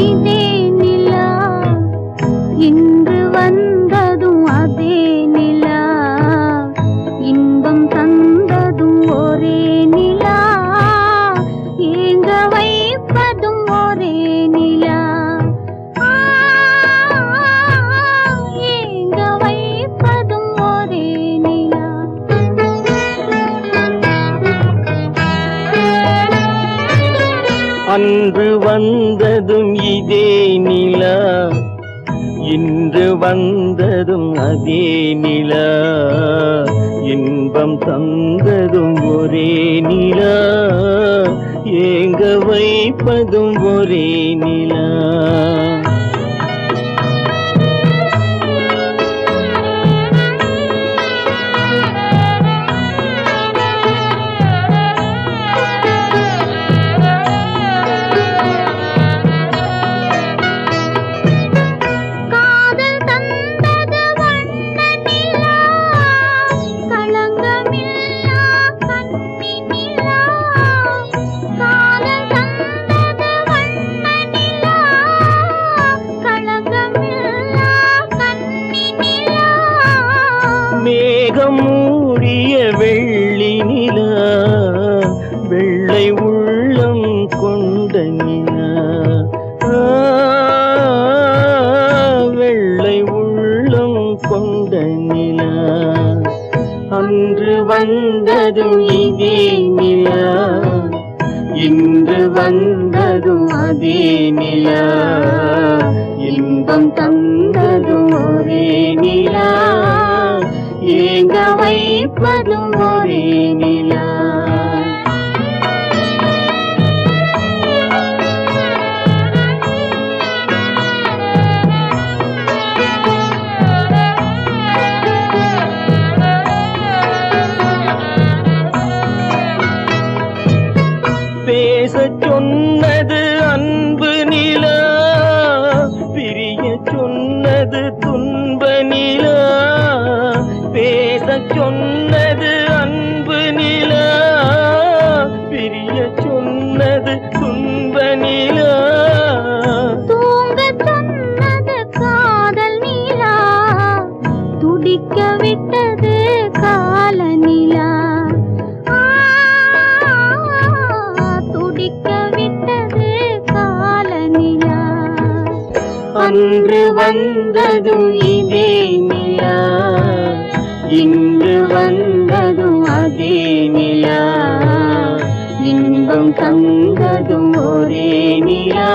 இதே நிலா, இன்று வந்ததும் அதே நிலா, இன்பம் தந்ததும் ஒரே நிலா, ஏங்க வைப்பதும் ஒரே நிலா, ஏங்க வைப்பதும் ஒரே நிலா. அன்று வந்ததும் இதே நிலா, இன்று வந்ததும் அதே நிலா, இன்பம் தந்ததும் ஒரே நிலா, ஏங்க வைப்பதும் ஒரே நிலா. மேகம் மூடிய வெள்ளி நிலா, வெள்ளை உள்ளம் கொண்ட நிலா, வெள்ளை உள்ளம் கொண்ட நிலா. அன்று வந்ததும் இதே நிலா, இன்று வந்ததும் அதே நிலா, இன்பம் தந்ததும் ஒரே நிலா, ஏங்க வைப்பதும் ஒரே நிலா. பேசச் சொன்னது அன்பு நிலா, பிரிய சொன்னது துன்ப நிலா, பேசச் சொன்னது அன்பு நிலா, பிரிய சொன்னது துன்ப நிலா, தூங்கச் சொன்னது காதல் நிலா, துடிக்க விட்டது கால நிலா, துடிக்க விட்டது கால நிலா. அன்று வந்ததும் இதே நிலா, இன்று வந்ததும் அதே நிலா, இன்பம் தந்ததும் ஒரே நிலா,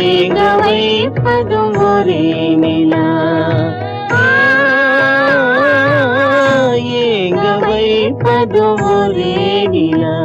ஏங்க வைப்பதும் ஒரே நிலா, ஏங்க வைப்பதும் ஒரே நிலா.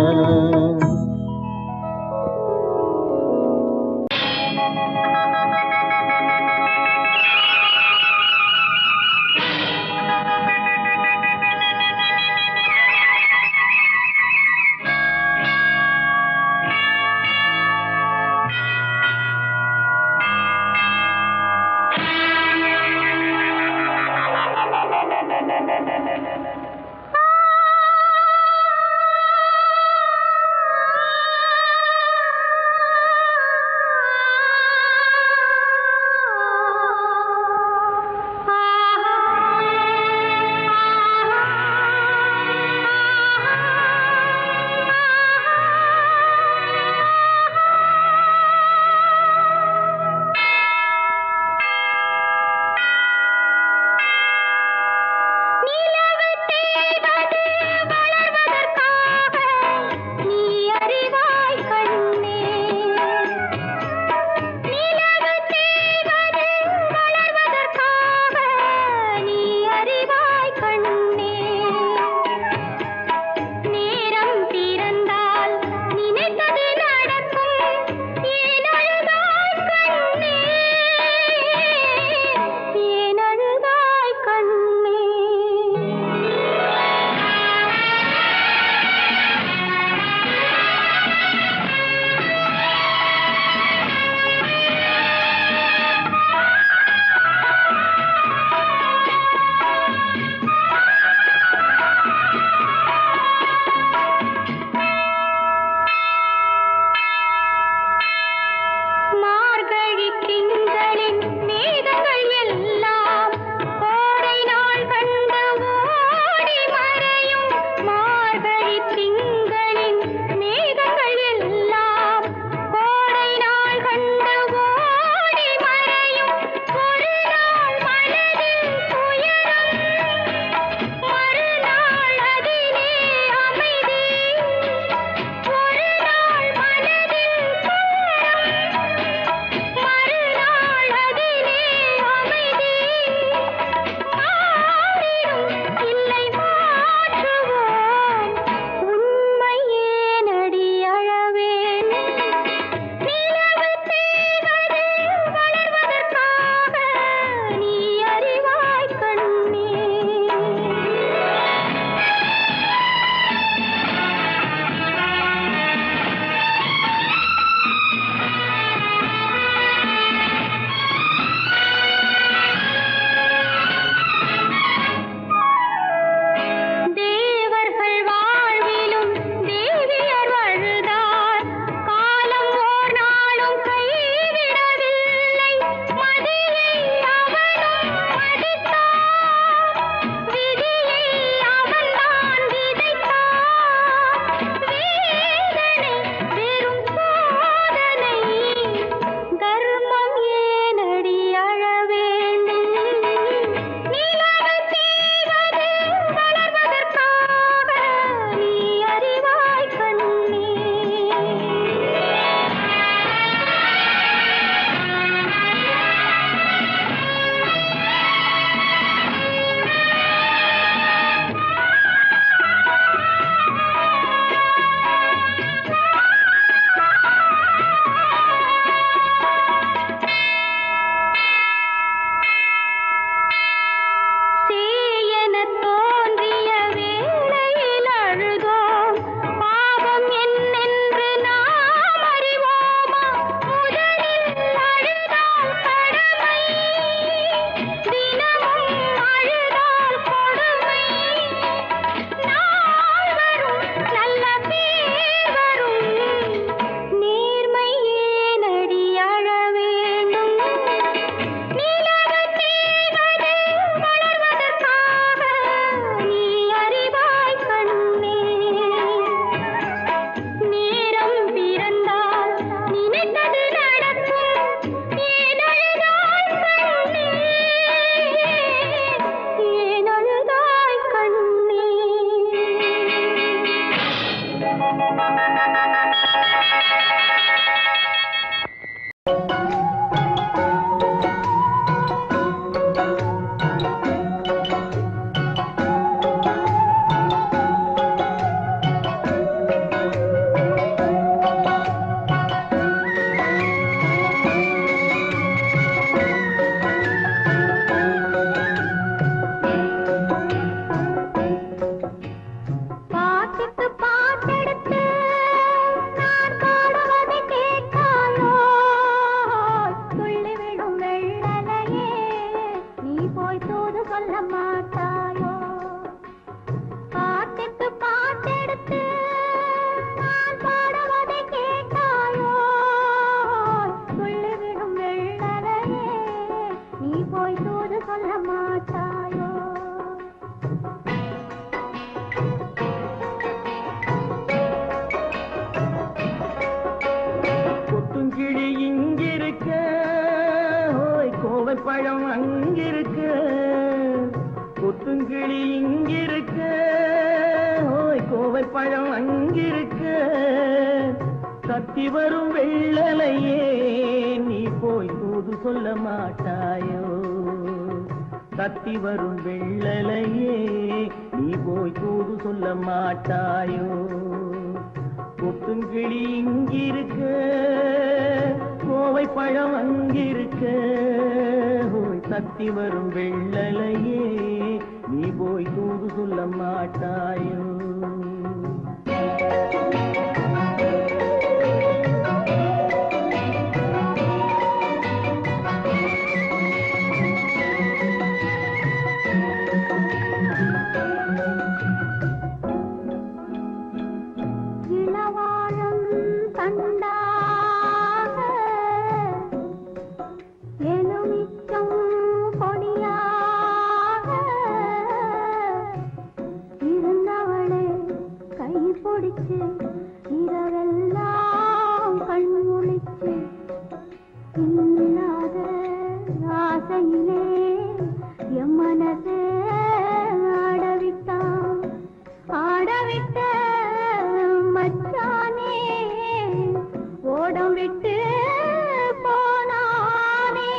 பாட்டுக்கு பாட்டெடுத்து நான் பாடுவதை கேட்டாயோ, துள்ளி விடும் வெள்ளலையே நீ போய் தூது சொல்ல மாட்டாயோ. பாட்டுக்கு பாட்டெடுத்து நான் பாடுவதை கேட்டாயோ, துள்ளி விடும் வெள்ளலையே நீ போய் தூது சொல்ல மாட்டாயோ. கொத்துங்கிளி இங்கிருக்க, ஓய் கோவை பழம் அங்கிருக்க. கொத்துங்கிளி இங்கிருக்க, ஓய் கோவை பழம் அங்கிருக்க. தத்தி வரும் வெள்ளலையே நீ போய் தூது சொல்ல மாட்டாயோ. தத்தி வரும் வெள்ளலையே நீ போய் தூது சொல்ல மாட்டாயோ. கொத்துங்கிளி இங்கிருக்க, கோவை பழம் அங்கிருக்க. ஓய் தத்தி வரும் வெள்ளலையே நீ போய் தூது சொல்ல மாட்டாயோ. இளவாழம் தண்டாக எலுமிச்சம் கொடியாக இருந்தவளே கை பிடிச்சு இரவெல்லாம் கண் முழிச்சு இல்லாத ஆசையிலே என் மனசே ஆடவிட்டான். ஆடவிட்ட மச்சானே ஓடம் விட்டு போனானே,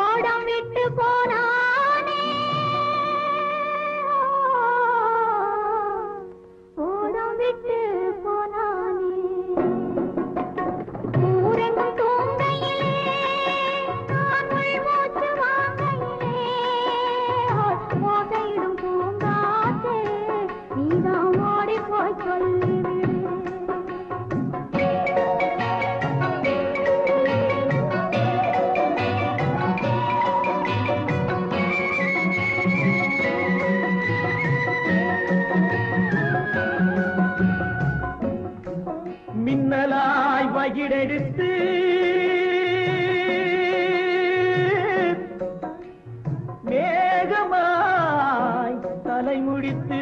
ஓடம் விட்டு போனானே, ஓடம் விட்டு போனானே. ஊரெங்கும் தூங்கையிலே நான் உள்மூச்சு வாங்கையிலே ஓசையிடும் பூங்காற்றே நீதான் ஓடி போய் சொல்லிவிடு. மின்னலாய் வகிடெடுத்து மேகமாய் தலை முடித்து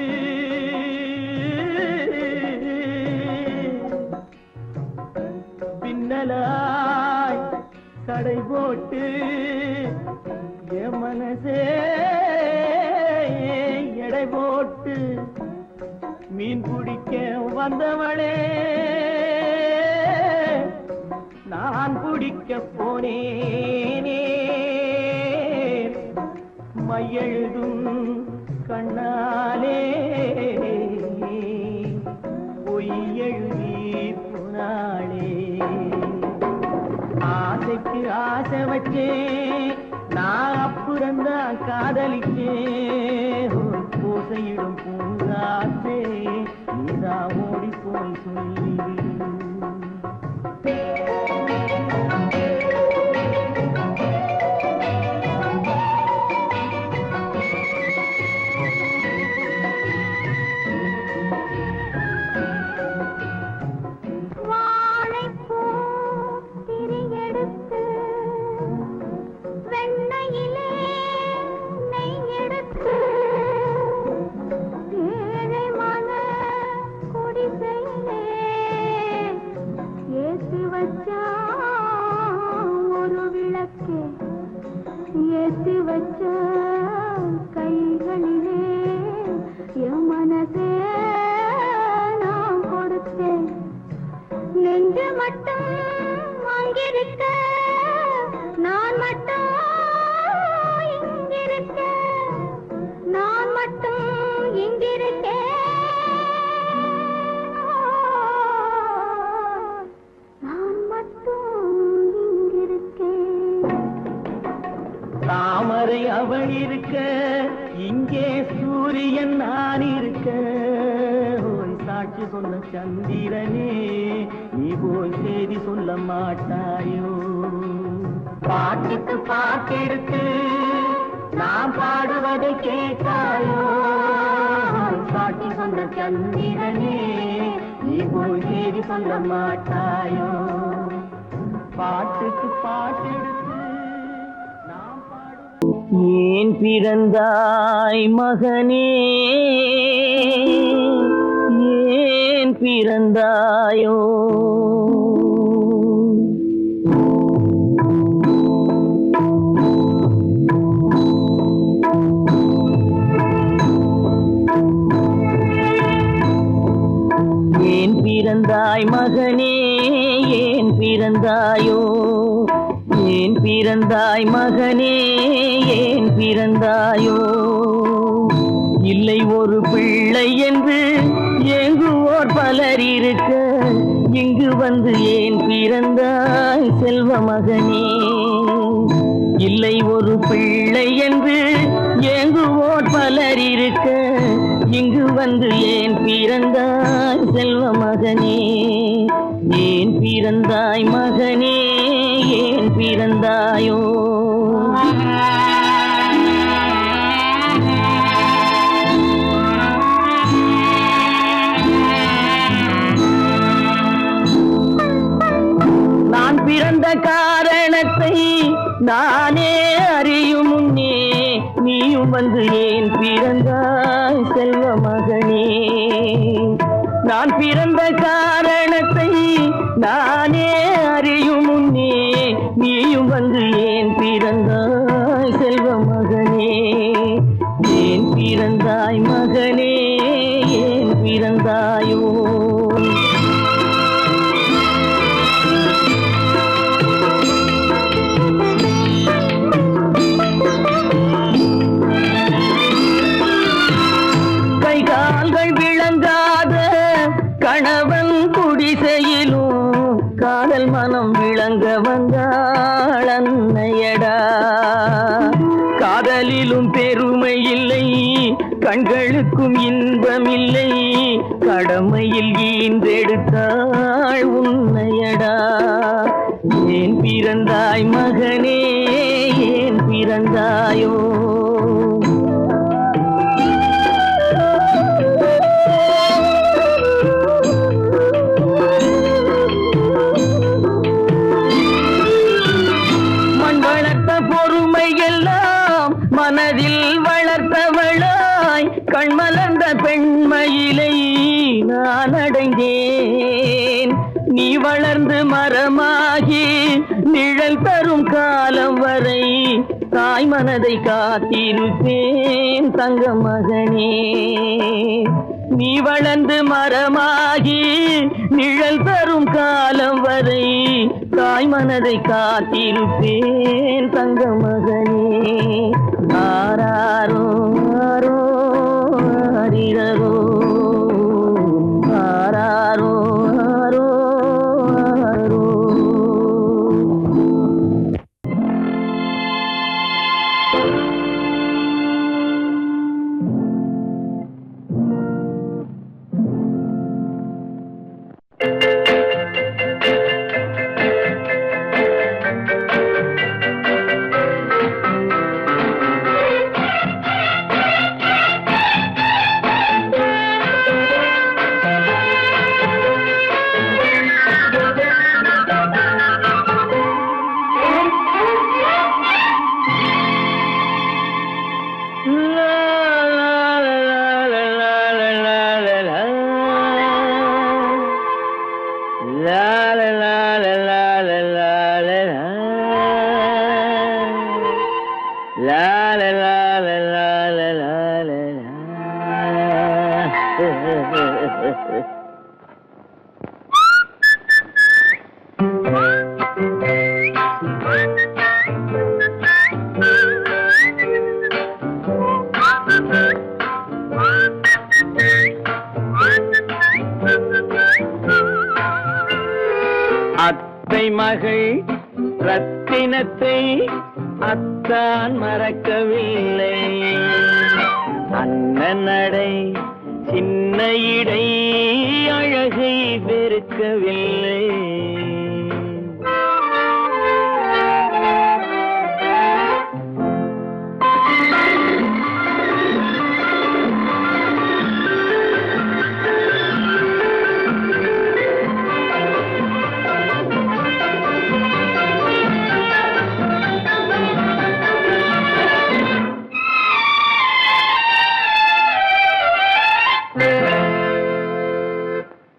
பின்னலாய் கடை போட்டு என் மனசே எடை போட்டு மீன் பிடிக்க வந்தவளே நான் பிடிக்க போனேனே. மையெழுதும் கண்ணாலே பொய் எழுதி போனாளே. ஆசைக்கு ஆசை வச்சேன் நான் அப்புறந்தான் காதலிச்சேன். பூசையிடும் பூங்காற்றே நீதா ஓடி போய் சொல்லிவிடு. வாழைப்பூ திரியெடுத்து வெண்ணையிலே நெய் எடுத்து ஏழை மன குடிசையிலே ஏற்றி வச்சா ஒரு விளக்கு, ஏற்றி வச்ச கைகளிலே என் மனசே நான் கொடுத்தேன். நெஞ்சு மட்டும் அங்கிருக்க நான் மட்டும் இங்கிருக்க நான் மட்டும் இங்கிருக்கேன் நான் மட்டும் இங்கிருக்கேன் தாமரை அவள் இருக்க இங்கே சூரியன் நான் இருக்க ஓய் சாட்சி சொன்ன சந்திரனே நீ போய் செய்தி சொல்ல மாட்டாயோ பாட்டுக்கு பாட்டெடுத்து நான் பாடுவதை கேட்டாயோ சாட்சி சொன்ன சந்திரனே நீ போய் செய்தி சொல்ல மாட்டாயோ பாட்டுக்கு பாட்டெடுத்து ஏன் பிறந்தாய் மகனே ஏன் பிறந்தாயோ ஏன் பிறந்தாய் மகனே ஏன் பிறந்தாயோ ஏன் பிறந்தாய் மகனே ஏன் பிறந்தாயோ இல்லை ஒரு பிள்ளை என்று ஏங்குவோர் பலர் இருக்க இங்கு வந்து ஏன் பிறந்தாய் செல்வ மகனே இல்லை ஒரு பிள்ளை என்று ஏங்குவோர் பலர் இருக்க இங்கு வந்து ஏன் பிறந்தாய் செல்வ மகனே ஏன் பிறந்தாய் மகனே ஏன் பிறந்தாயோ நான் பிறந்த காரணத்தை நானே அறியும் முன்னே நீயும் வந்து ஏன் பிறந்தாய் செல்வ மகனே நான் பிறந்த காரணத்தை நானே அறியும் முன்னே நீயும் வந்து ஏன் பிறந்தாய் செல்வ மகனே ஏன் பிறந்தாய் மகனே ஏன் பிறந்தாயோ கணவன் குடிசையிலும் காதல் மனம் விளங்க வந்தாள் அன்னையடா காதலிலும் பெருமை இல்லை கண்களுக்கும் இன்பமில்லை கடமையில் ஈன்றெடுத்தாள் உன்னையடா ஏன் பிறந்தாய் மகனே ஏன் பிறந்தாயோ மனதில் வளர்த்தவளாய் கண்மலர்ந்த பெண்மயிலை நான் அடைந்தேன் நீ வளர்ந்து மரமாகி நிழல் தரும் காலம் வரை தாய் மனதை காத்திருப்பேன் தங்க மகனே நீ வளர்ந்து மரமாகி நிழல் தரும் காலம் வரை தாய் மனதை காத்திருப்பேன் தங்க மகனே ஆராரோ ஆரோ ஆரிரரோ ஆராரோ ஆரோ ஆரோ அத்தை மகள் ரத்தினத்தை அத்தான் மறக்கவில்லை. அண்ணன் நடை சின்ன இடை அழகை வெறுக்கவில்லை.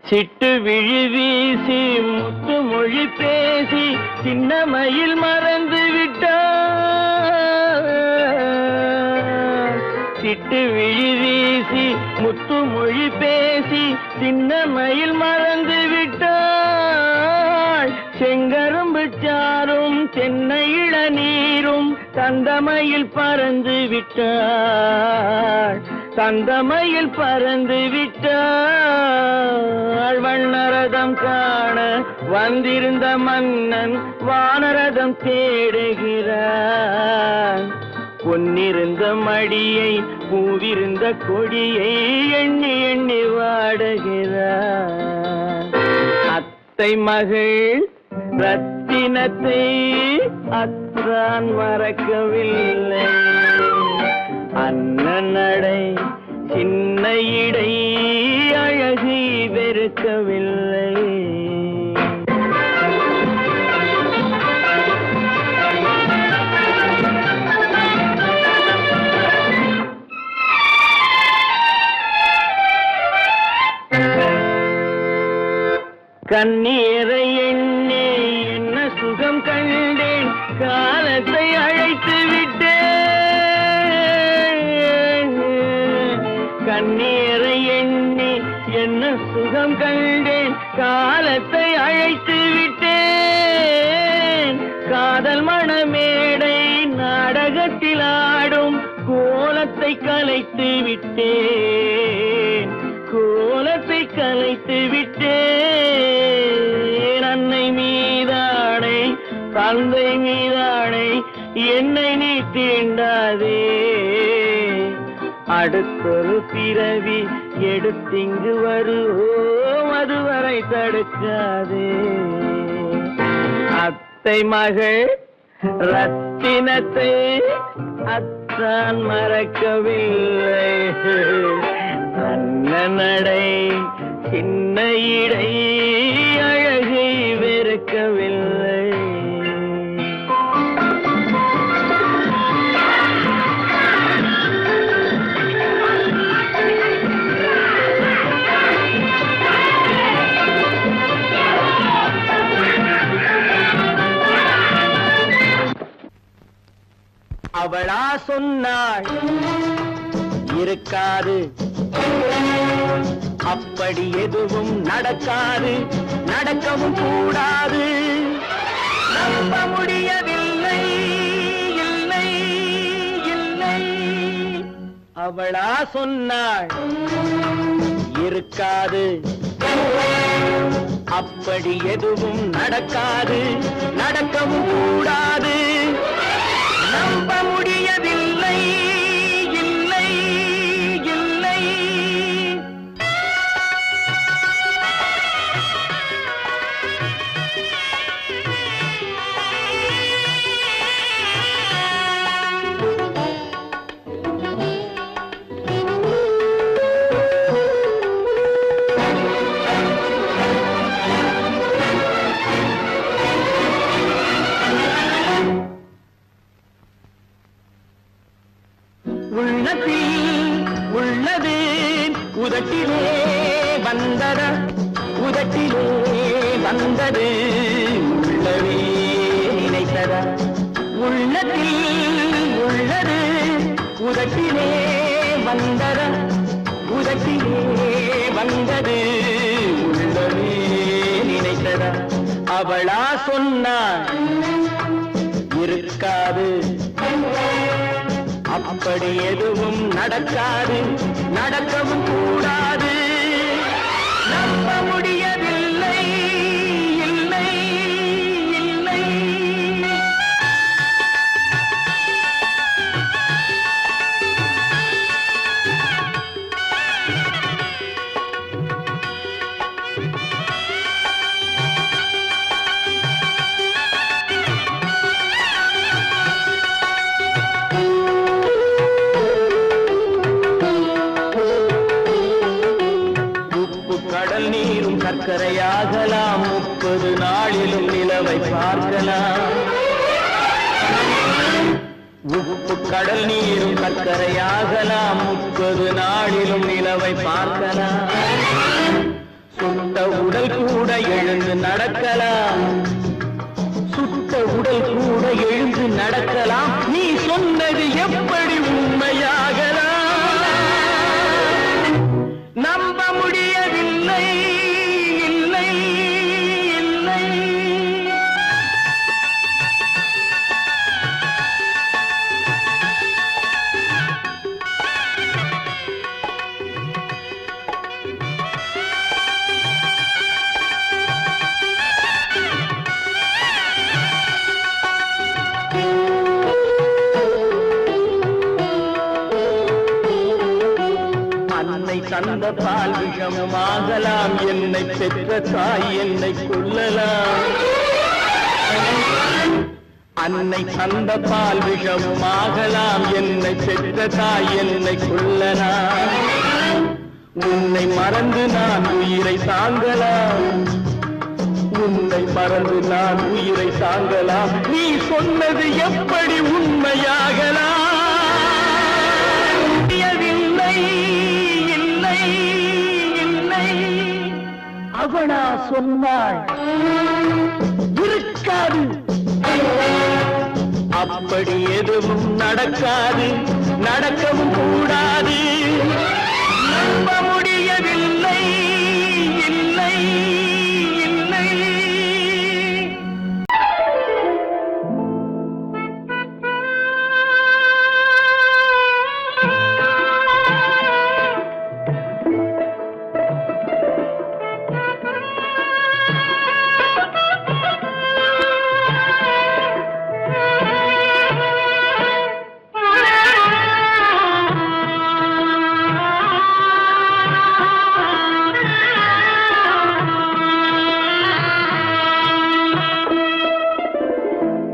சிட்டு விழி வீசி முத்து மொழி பேசி சின்னமையில் மறந்து விட்டார். சிட்டு விழி வீசி முத்து மொழி பேசி சின்னமையில் மறந்து விட்டாள். செங்கரும்பு சாரும் தென்னை இளநீரும் தந்தமையில் பறந்து விட்டாள். தந்தமையில் பறந்து விட்டாள். வண்ணரதம் காண வந்திருந்த மன்னன் வானரதம் தேடுகிறான். பொன்னிருந்த மடியை பூவிருந்த கொடியை எண்ணி எண்ணி வாடுகிறான். அத்தை மகள் ரத்தினத்தை அத்தான் மறக்கவில்லை. அண்ணன் நடை சின்ன இடை அழகை வெறுக்கவில்லை. கண்ணீரை எண்ணி என்ன சுகம் கண்டேன், காலத்தை அழைத்து விட்டேன். கண்ணீரை எண்ணி என்ன சுகம் கண்டேன், காலத்தை அழைத்து விட்டேன். காதல் மணமேடை நாடகத்தில் ஆடும் கோலத்தை கலைத்து விட்டேன். கோலத்தை கலைத்து விட்டேன். அன்னை மீதானை தந்தை மீதானை என்னை நீ தீண்டாதே. அடுத்தொரு பிறவி எடுத்திங்கு வருவோம், அதுவரை தடுக்காதே. அத்தை மகள் ரத்தினத்தை அத்தான் மறக்கவில்லை. அண்ணன் நடை சின்ன இடை அழகை வெறுக்கவில்லை. அவளா சொன்னாள் இருக்காது, அப்படி எதுவும் நடக்காது, நடக்கவும் கூடாது. நம்ப முடியவில்லை, இல்லை இல்லை. அவளா சொன்னாள் இருக்காது, அப்படி எதுவும் நடக்காது, நடக்கவும் கூடாது. நம்ப முடியவில்லை, இல்லை இல்லை. உள்ளது உதட்டிலே வந்ததா, உதட்டிலே வந்தது உள்ளவே நினைத்ததா. உள்ளத்தில் உள்ளது உதட்டிலே வந்ததா, உதட்டிலே வந்தது உள்ளவே நினைத்ததா. அவளா சொன்னாள் இருக்காது, அப்படி எதுவும் நடக்காது, நடக்கவும் கூடாது. நம்ப முடியவில்லை, இல்லை சர்க்கரையாகலாம் 30 நாளிலும் நிலவை பார்க்கலாம் உப்பு கடல் நீரும் சர்க்கரையாகலாம் 30 நாளிலும் நிலவை பார்க்கலாம் சுட்ட உடல் கூட எழுந்து நடக்கலாம் சுட்ட உடல் கூட எழுந்து நடக்கலாம் நீ சொன்னது எப்படி உண்மையாகலாம் நம்ப முடியவில்லை இல்லை இல்லை தந்த பால் விஷமாகலாம் என்னை பெற்ற தாய் என்னை கொல்லலாம் அன்னை தந்த பால் விஷமாகலாம் என்னை பெற்ற தாய் என்னை கொல்லலாம் உன்னை மறந்து நான் உயிரை தாங்கலாம் உன்னை மறந்து நான் உயிரை தாங்கலாம் நீ சொன்னது எப்படி உண்மையாகலாம் அவனா சொன்னாள் இருக்காது அப்படி எதுவும் நடக்காது நடக்கவும் கூடாது நம்ப முடியவில்லை இல்லை இல்லை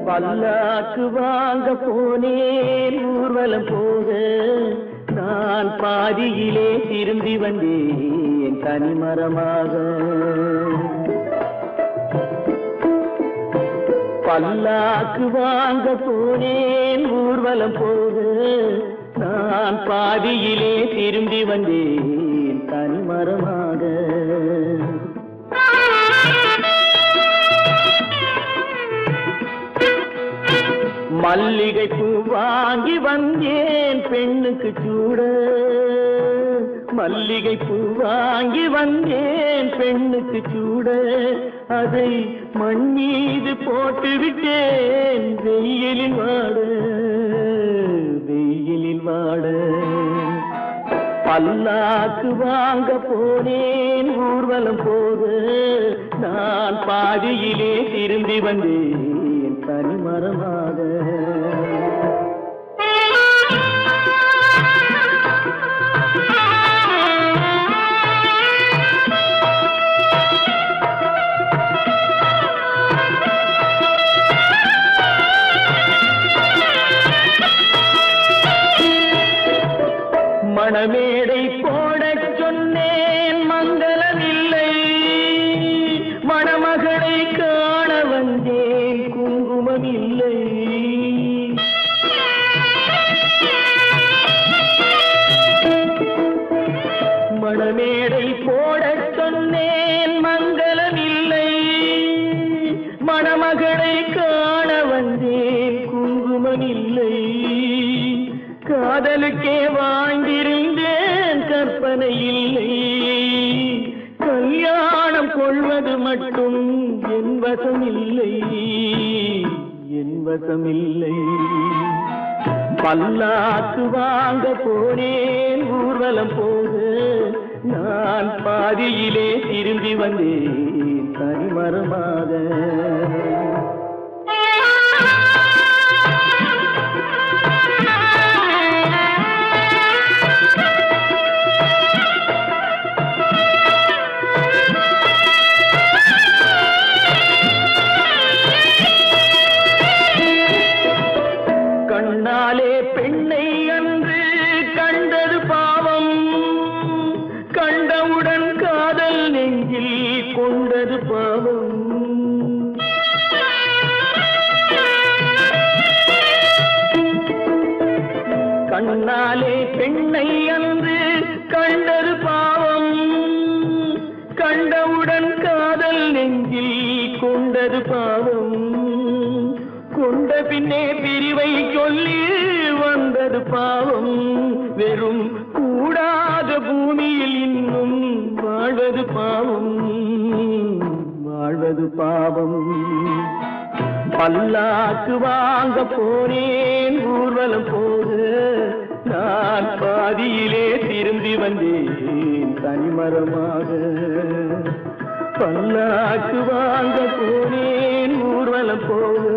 பல்லாக்கு வாங்க போனேன் ஊர்வலம் போக நான் பாதியிலே திரும்பி வந்தேன் தனிமரமாக பல்லாக்கு வாங்க போனேன் ஊர்வலம் போக நான் பாதியிலே திரும்பி வந்தேன் தனிமரமாக மல்லிகை பூ வாங்கி வந்தேன் பெண்ணுக்கு சூட மல்லிகை பூ வாங்கி வந்தேன் பெண்ணுக்கு சூட அதை மண் மீது போட்டு விட்டேன் வெயிலில் வாட பல்லாக்கு வாங்க போனேன் ஊர்வலம் போக நான் பாதியிலே திரும்பி வந்தேன் தனிமரமாக மணமேடை போடச் சொன்னேன் மங்களமில்லை மணமகளை காண வந்தேன் குங்குமமில்லை மணமேடை போடச் சொன்னேன் மங்களமில்லை மணமகளை காண வந்தேன் குங்குமமில்லை காதலுக்கே வாழ்ந்திருந்தேன் கற்பனை இல்லை கல்யாணம் கொள்வது மட்டும் என் வசமில்லை என் வசமில்லை பல்லாக்கு வாங்க போனேன் ஊர்வலம் போக நான் பாதியிலே திரும்பி வந்தேன் தனிமரமாக கண்ணாலே பெண்ணை அன்று கண்டது பாவம் கண்டவுடன் காதல் நெஞ்சில் கொண்டு பாவம் கொண்ட பின்னே பிரிவை சொல்லி வந்தது பாவம் வெறும் கூடாத பூமியில் இன்னும் வாழ்வது பாவம் வாழ்வது பாவம் பல்லாக்கு வாங்க போனேன் ஊர்வலம் போது நான் பாதியிலே திரும்பி வந்தேன் தனிமரமாக பல்லாக்கு வாங்க போனேன் ஊர்வலம் போது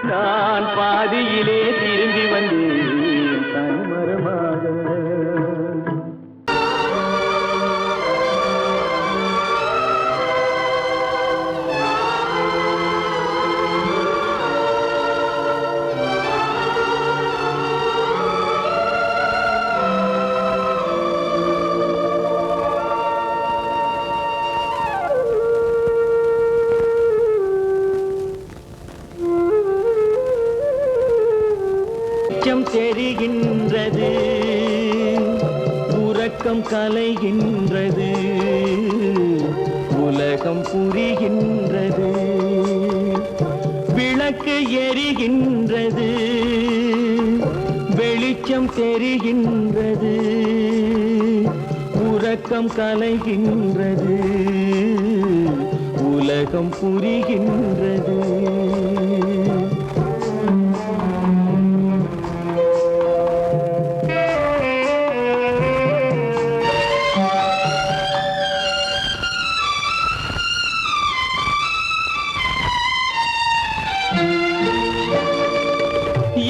நான் பாதியிலே திரும்பி வந்தேன் தனிமரமாக தெரிகின்றது உறக்கம் கலைகின்றது உலகம் புரிகின்றது விளக்கு எரிகின்றது வெளிச்சம் தெரிகின்றது உறக்கம் கலைகின்றது உலகம் புரிகின்றது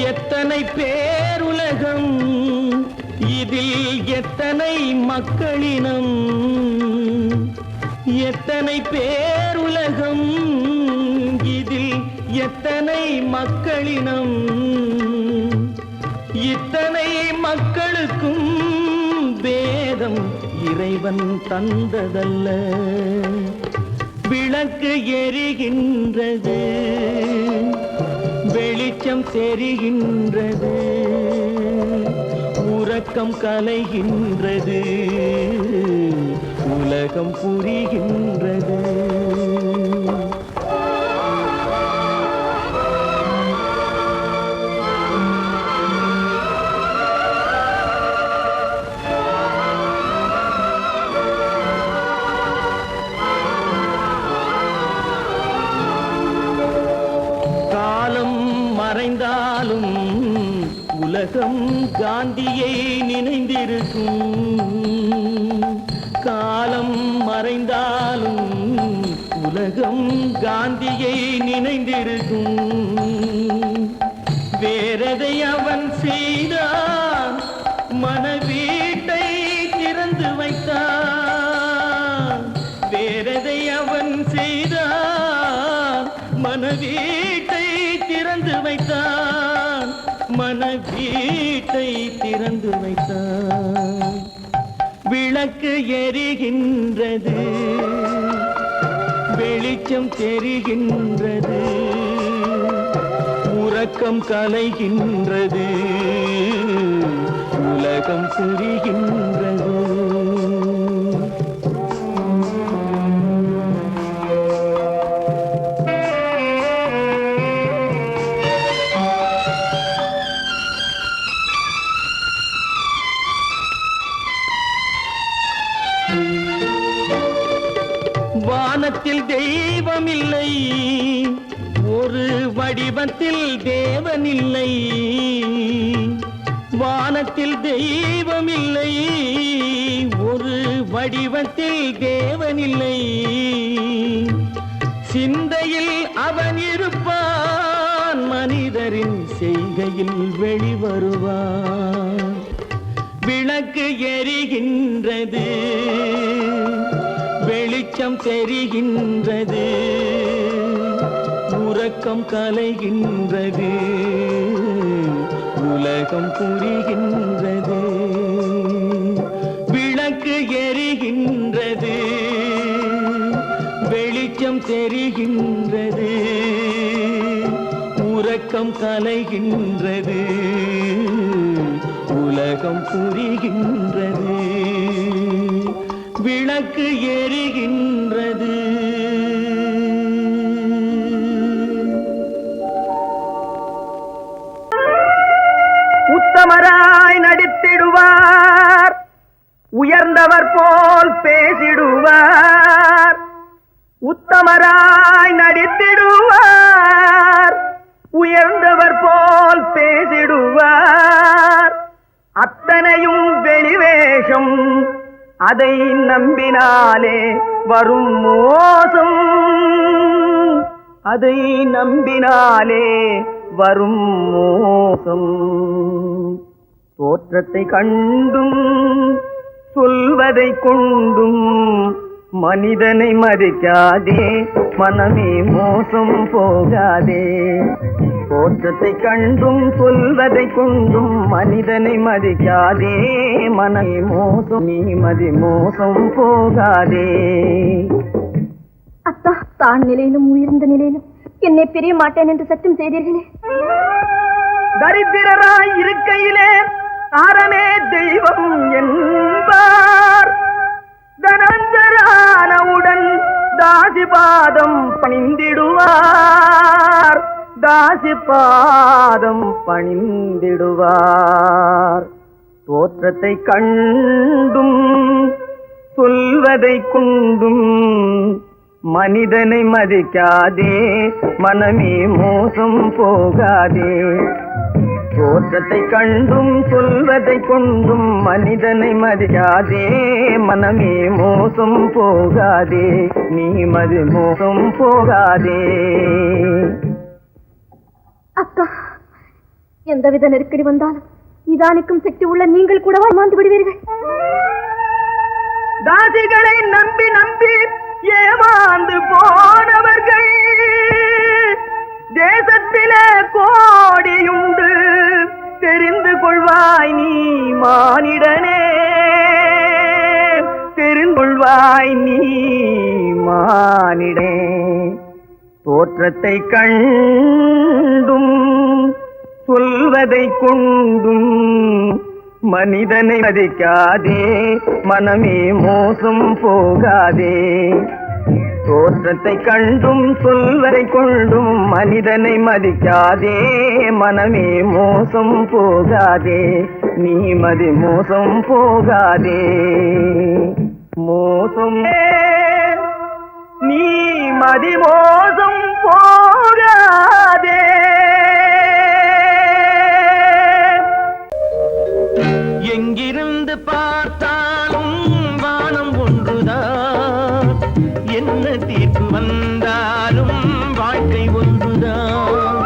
எத்தனை பேருலகம் இதில் எத்தனை மக்களினம் எத்தனை பேருலகம் இதில் எத்தனை மக்களினம் இத்தனை மக்களுக்கும் வேதம் இறைவன் தந்ததல்ல விளக்கு எரிகின்றது வெளிச்சம் தெரிகின்றது உறக்கம் கலைகின்றது உலகம் புரிகின்றது மறைந்தாலும் உலகம் காந்தியை நினைந்திருக்கும் காலம் மறைந்தாலும் உலகம் காந்தியை நினைந்திருக்கும் வேறெதை அவன் செய்தான் மனவீட்டை திறந்து வைத்தான் வேறெதை அவன் செய்தான் மனவீட்டை திறந்து வைத்தான் மனவீட்டை திறந்து வைத்தான் விளக்கு எரிகின்றது வெளிச்சம் தெரிகின்றது உறக்கம் கலைகின்றது உலகம் புரிகின்றது வானத்தில் தெய்வமில்லை ஒரு வடிவத்தில் தேவனில்லை வானத்தில் தெய்வமில்லை ஒரு வடிவத்தில் தேவனில்லை சிந்தையில் அவன் இருப்பான் மனிதரின் செய்கையில் வெளிவருவான் விளக்கு எரிகின்றது வெளிச்சம் தெரிகின்றது உறக்கம் கலைகின்றது உலகம் புரிகின்றது விளக்கு எரிகின்றது வெளிச்சம் தெரிகின்றது உறக்கம் கலைகின்றது உலகம் புரிகின்றது விளக்கு எரிகின்றது உயர்ந்தவர் போல் பேசிடுவார், உத்தமராய் நடித்திடுவார். உயர்ந்தவர் போல் பேசிடுவார், அத்தனையும் வெளிவேஷம். அதை நம்பினாலே வரும் மோசம், அதை நம்பினாலே வரும் மோசம். தோற்றத்தை கண்டும் சொல்வதை கொண்டும் மனிதனை மதிக்காதே, மனமே மோசம் போகாதே. தோற்றத்தை கண்டும் சொல்வதை கொண்டும் மனிதனை மதிக்காதே, மனமே மோசம், நீ மதி மோசம் போகாதே. அத்தா, தான் நிலையிலும் உயர்ந்த நிலையிலும் என்னை பிரிய மாட்டேன் என்று சத்தியம் செய்தீர்களே. தரித்திரராய் இருக்கையிலே தாரமே தெய்வம் என்பார், தனந்தரானவுடன் தாசி பாதம் பணிந்திடுவார், தாசி பாதம் பணிந்திடுவார். தோற்றத்தை கண்டும் சொல்வதை கொண்டும் மனிதனை மதிக்காதே, மனமே மோசம் போகாதே. தோற்றத்தை கண்டும் சொல்வதை கொண்டும் மனிதனை மதிக்காதே, மனமே மோசம் போகாதே, நீ மதி மோசம் போகாதே. அக்கா, எந்தவித நெருக்கடி வந்தாலும் நிதானிக்கும் சக்தி உள்ள நீங்கள் கூடவா ஏமாந்து விடுவீர்கள்? தாசிகளை நம்பி நம்பி ஏமாந்து போனவர்கள் தேசத்திலே கோடியுண்டு, தெரிந்து கொள்வாய் நீ மானிடனே, தெரிந்து கொள்வாய் நீ மானிடனே. தோற்றத்தை கண்டும் சொல்வதை கொண்டும் மனிதனை மதிக்காதே, மனமே மோசம் போகாதே. தோற்றத்தை கண்டும் சொல்வதை கொண்டும் மனிதனை மதிக்காதே, மனமே மோசம் போகாதே, நீ மதி மோசம் போகாதே. மோசம் நீ மதி மோசம் போகாதே. எங்கிருந்து பார்த்தாலும் வானம் ஒன்றுதான், என்ன தீர்ப்பு வந்தாலும் வாழ்க்கை ஒன்றுதான்.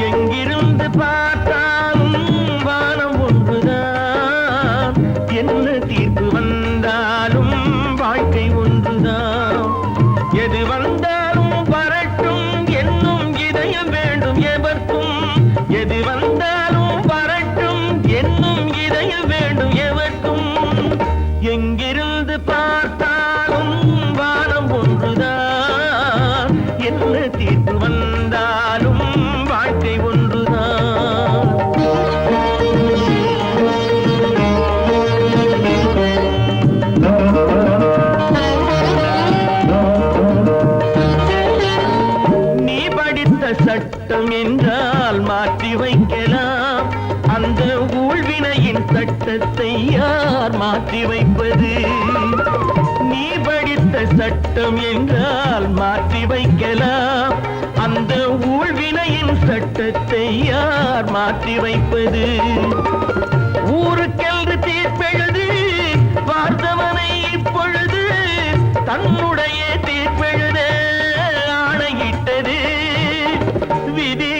எங்கிருந்து பார்த்தாலும் வானம் ஒன்றுதான், என்ன தீர்ப்பு வந்தாலும் வாழ்க்கை ஒன்றுதான். எது வந்தாலும் வரட்டும் என்னும் இதயம் வேண்டும் எவர்க்கும், எது வந்தாலும் வரட்டும் என்னும் இதயம் வேண்டும் எவர்க்கும். எங்கிருந்து பார்த்தாலும் வானம் ஒன்றுதான், என்ன தீர்ப்பு வந்தாலும் வாழ்க்கை ஒன்றுதான். நீ படித்த சட்டம் என்றால் மாற்றி வைக்கலாம், அந்த ஊழ்வினையின் சட்டத்தை யார் மாற்றி வைப்பது? நீ படித்த சட்டம் என்றால் மாற்றி வைக்கலாம், அந்த ஊழ்வினையின் சட்டத்தை யார் மாற்றி வைப்பது? ஊருக்கென்று தீர்ப்பெழுது பார்த்தவனை இப்பொழுது தன்னுடைய தீர்ப்பெழுத ஆணையிட்டது விதி.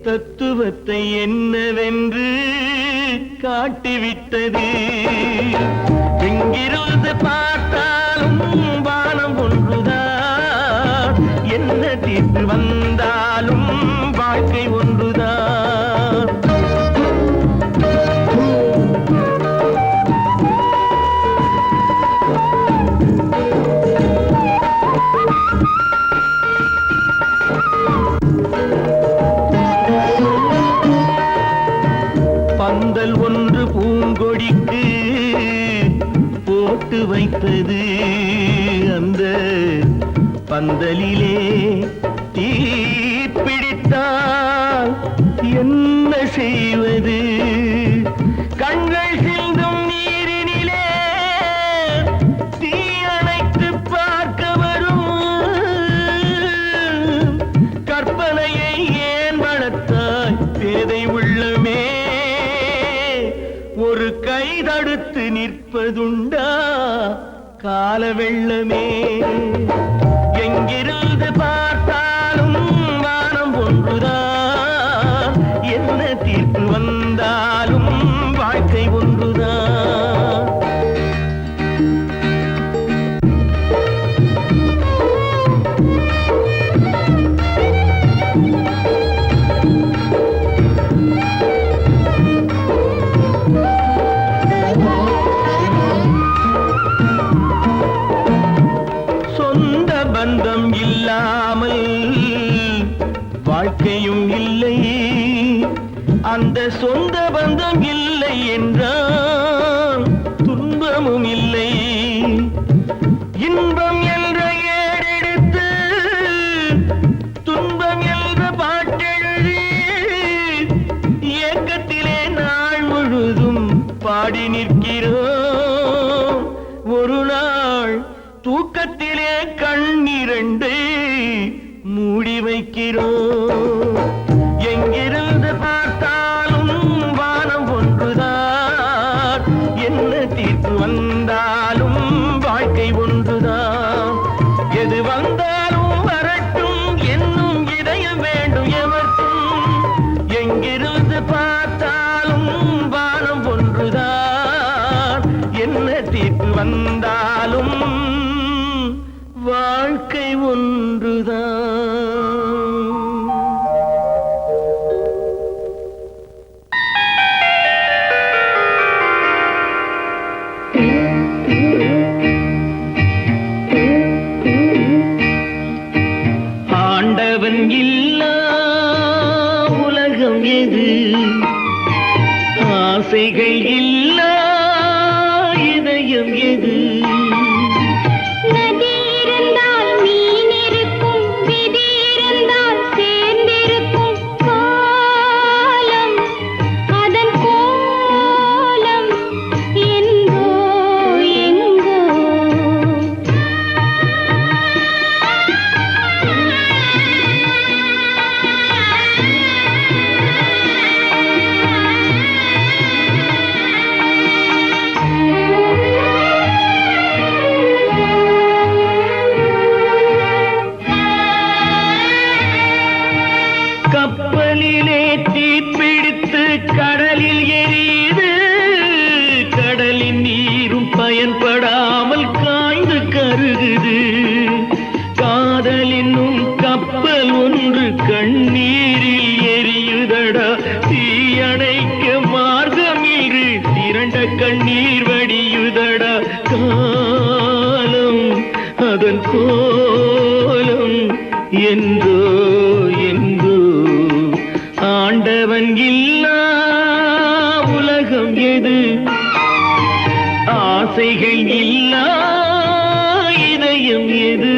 தத்துவத்தை என்னவென்று காட்டிவிட்டது. எங்கிருந்து பார்த்தாலும் வானம் ஒன்றுதான், என்ன தீர்ப்பு வந்தாலும் வாழ்க்கை ஒன்றுதான். பந்தல் ஒன்று பூங்கொடிக்கு போட்டு வைத்தது, அந்த பந்தலிலே தீ பிடித்தால் என்ன செய்வது? கண்கள் சிந்தும் நீரினிலே நிற்பதுண்டா கால வெள்ளமே எங்கிருந்து பார்த்தாலும் வானம் ஒன்றுதான் என்ன தீர்ப்பு வந்தாலும் வாழ்க்கை ஒன்றுதான் பந்தம் இல்லாமல் வாழ்க்கையும் இல்லை அந்த சொந்த பந்தம் இல்லை என்றால் துன்பமும் இல்லை இன்பம் என்ற ஏறெடுத்து துன்பம் என்ற பாட்டெழுதி ஏக்கத்திலே நாள் முழுதும் பாடி நிற்கிறோம் ஒரு நாள் தூக்கத்திலே கண்ணிரண்டு மூடி வைக்கிறோம் எங்கிருந்து பார்த்தாலும் வானம் ஒன்றுதான் என்ன தீர்ப்பு வந்தாலும் வாழ்க்கை ஒன்றுதான் எது வந்தாலும் வரட்டும் என்னும் இதயம் வேண்டும் எவர்க்கும் எங்கிருந்து பார்த்தாலும் வானம் ஒன்றுதான் என்ன தீர்ப்பு வந்தாலும் வாழ்க்கை ஒன்றுதான் ஆண்டவன் இல்லா உலகம் எது ஆசைகள் இல்லா இதயம் எது கப்பலிலே தீப்பிடித்து கடலில் எரியுது கடலின் நீரும் பயன்படாமல் காய்ந்து கருகுது காதலினும் கப்பல் ஒன்று கண்ணீரில் எரியுதடா தீயணைக்க மார்க்கமில்லை திரண்ட கண்ணீர் வடியுதடா காலம் அதன் கோலம் என்றோ ஆண்டவன் இல்லா உலகம் எது ஆசைகள் இல்லா இதயம் எது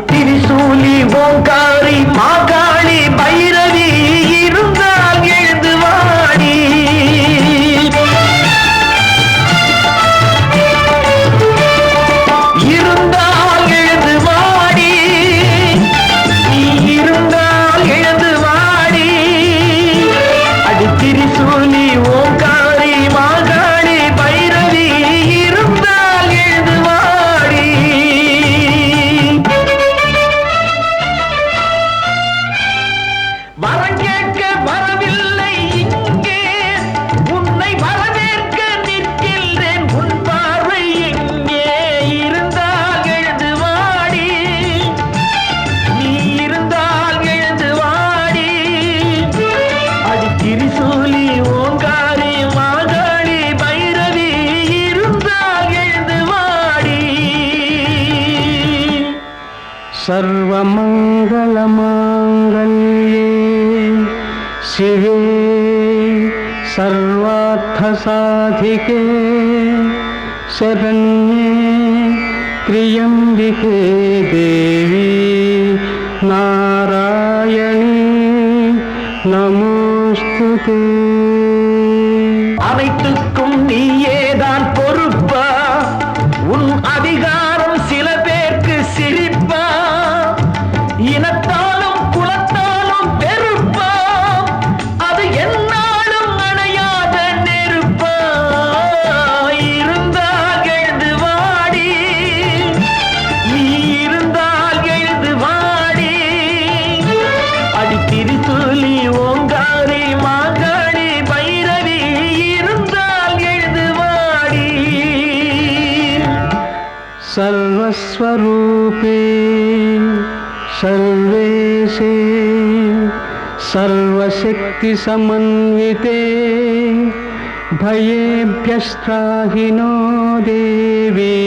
திரிசூலி ஓங்காரி மாகாளி பைரவி இருந்தால் எழுந்து வாடி இருந்தால் எழுந்து வாடி सर्वमङ्गलमाङ्गल्ये शिवे सर्वार्थसाधिके शरण्ये त्र्यम्बिके देवी नारायणी नमोस्तुते। அனைத்துக்கும் நீயேதான் பொறுப்பா, உன் அதிகாரம் சில பேருக்கு சிரிப்பா, இனத்தாலும் குலத்தாலும் வெறுப்பா, அது எந்நாளும் அணையாத நெருப்பா. இருந்தால் எழுந்து வாடி, நீ இருந்தால் எழுந்து வாடி, அடித்திரி சொல்லி ஓங்காரி மாங்காடி பைரவி இருந்தால் எழுந்து வாடி. सर्वस्वरूपे सर्वेशे सर्वशक्तिसमन्विते भयेभ्यस्त्राहि नो देवी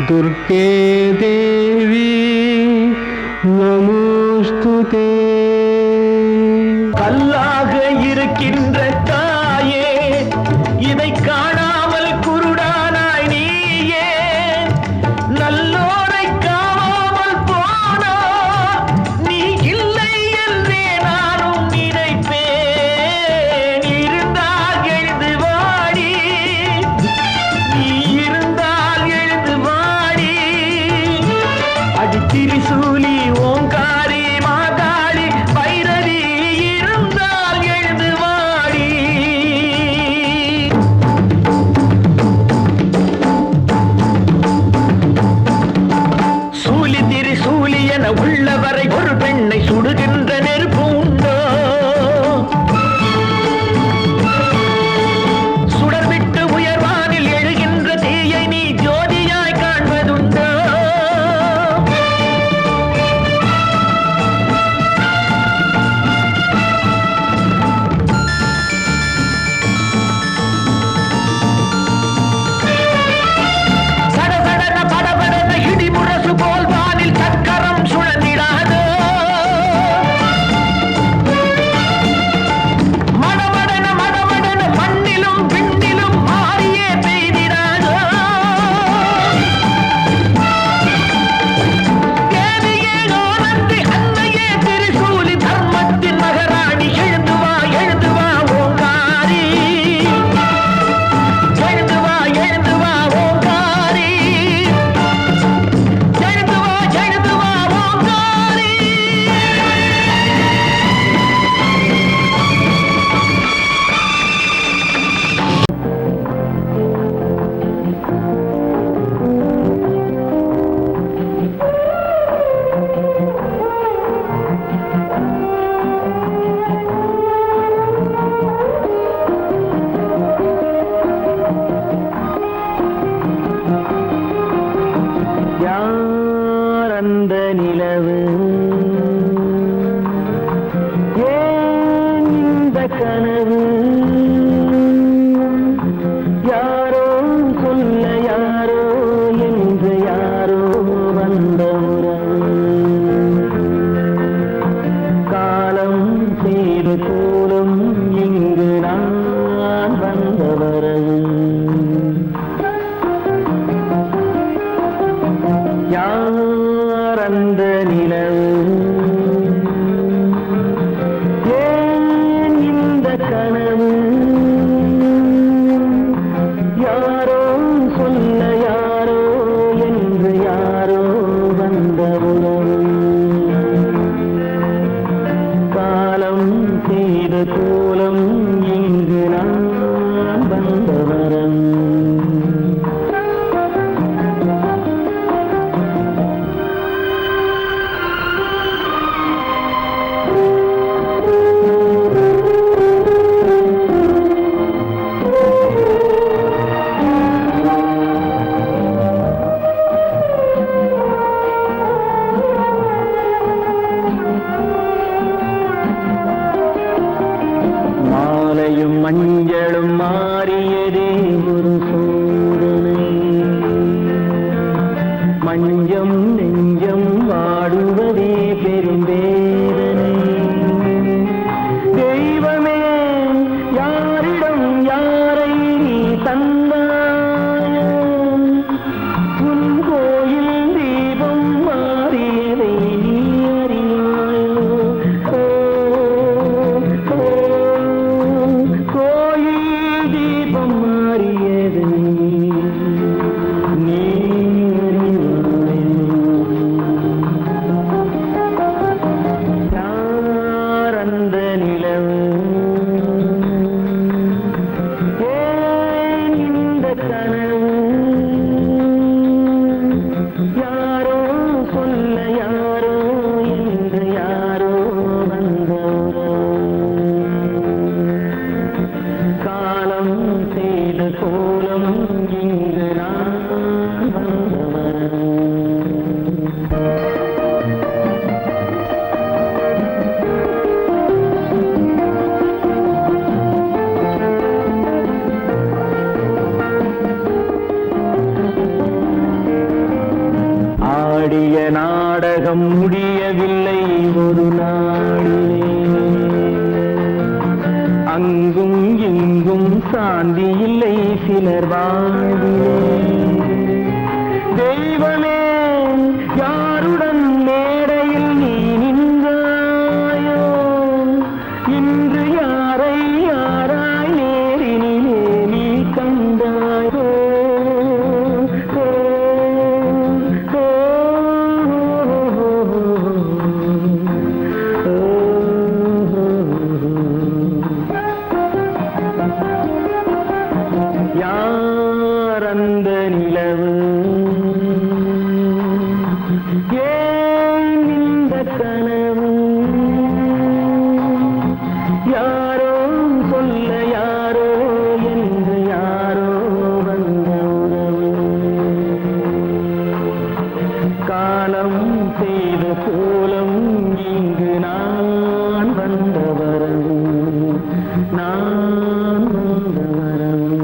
दुर्गे देवी नमोस्तुते। கல்லாக இருக்கின்ற தாயே, இதை காணாமல் குருடானாய் நீயே. நல்லோரை காணாமல் போனா நீ இல்லை என்றே நானும் நினைப்பேன். இருந்தால் எழுந்து வாடி, நீ இருந்தால் எழுந்து வாடி, அடித்திரி சூலி ஓங்காரி மாகாளி பைரவி இருந்தால் எழுந்து வாடி. சூலி திரி சூலி என உள்ளவரை ஒரு பெண்ணை சுடுகின்ற நெருப்பு உண்டோ? சுடர்விட்டு உயர்வானில் எழுகின்ற தீயை நீ ஜோதியாய் காண்பதுண்டோ? சடசடன படபடன இடிமுரசு போல் வானில் சக்கரம் சுழந்திடாதோ? மடமடன மடமடன மண்ணிலும் விண்ணிலும் மாறியே பெய்திடாதோ? தேவியே ஆனந்தி அன்னையே திரிசூலி தர்மத்தின் மகராணி எழுந்து வா ஓங்காரி, எழுந்து வா ஓங்காரி, எழுந்து வா ஓங்காரி. யார் அந்த நிலவு, ஏன் இந்த கனவு, யாரோ சொல்ல யாரோ என்று யாரோ வந்த உறவு, காலம் செய்து கூடும் இங்கு நான் வந்த வரவு. யார் அந்த நிலவு, ஏன் இந்த கனவு, யாரோ சொல்ல யாரோ என்று யாரோ வந்த உறவு, காலம் செய்த கோலம் இங்கு நான் வந்த வரம். மாலையும் மஞ்சளும் மாறியதே ஒரு சோதனை, மஞ்சம் நெஞ்சம் கோலம் இங்கு நான் ஆடிய நாடகம் முடியவில்லை ஒரு நாளிலே அங்கும் இங்கும் சாந்தி இல்லை சிலர் வாழ்விலே தெய்வமே யாருடன் மேடையில் நீ நின்றாயோ இன்று யாரை யாராய் நேரினிலே நீ கண்டாயோ யார் அந்த நிலவு ஏன் இந்த கனவு யாரோ சொல்ல யாரோ என்று யாரோ வந்த உறவு காலம் செய்த கோலம் இங்கு நான் வந்த வரவு நான் வந்த வரவு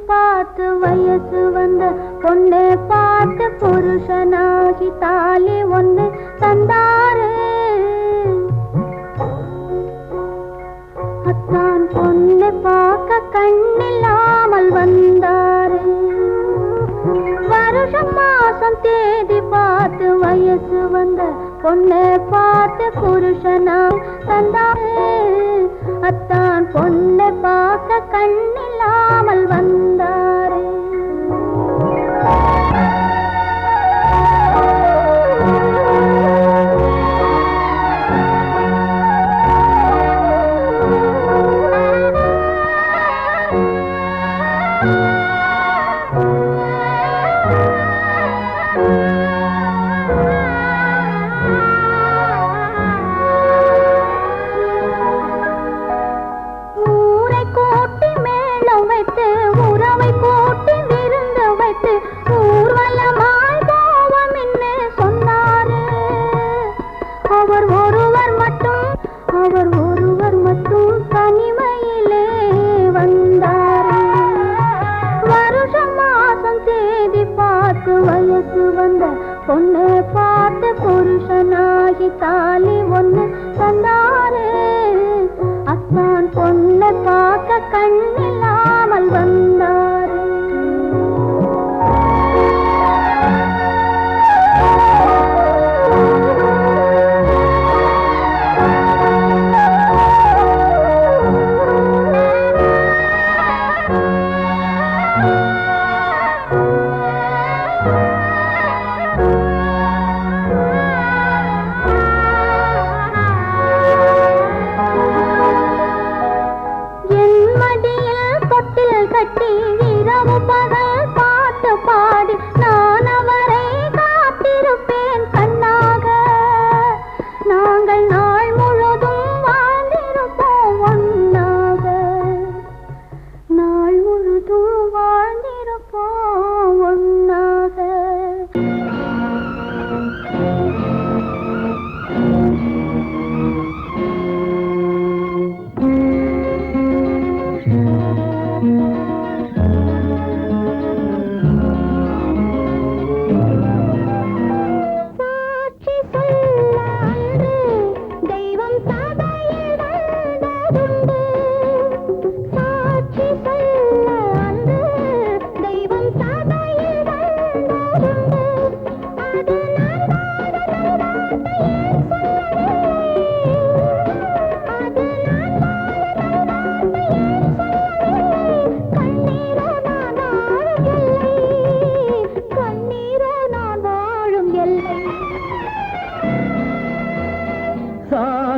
பார்த்து வயசு வந்த பொண்ணு பார்த்து புருஷனாகி தாலி ஒண்ணு தந்தாரு அத்தான் பொண்ணு பார்க்க கண்ணில்லாமல் வந்தாரு வருஷம் மாசம் தேதி பார்த்து வயசு வந்த பொண்ணு பார்த்து புருஷனா தந்தாரு அத்தான் பொண்ணு பார்க்க கண்ணில்லாமல் வந்தாரு உறவை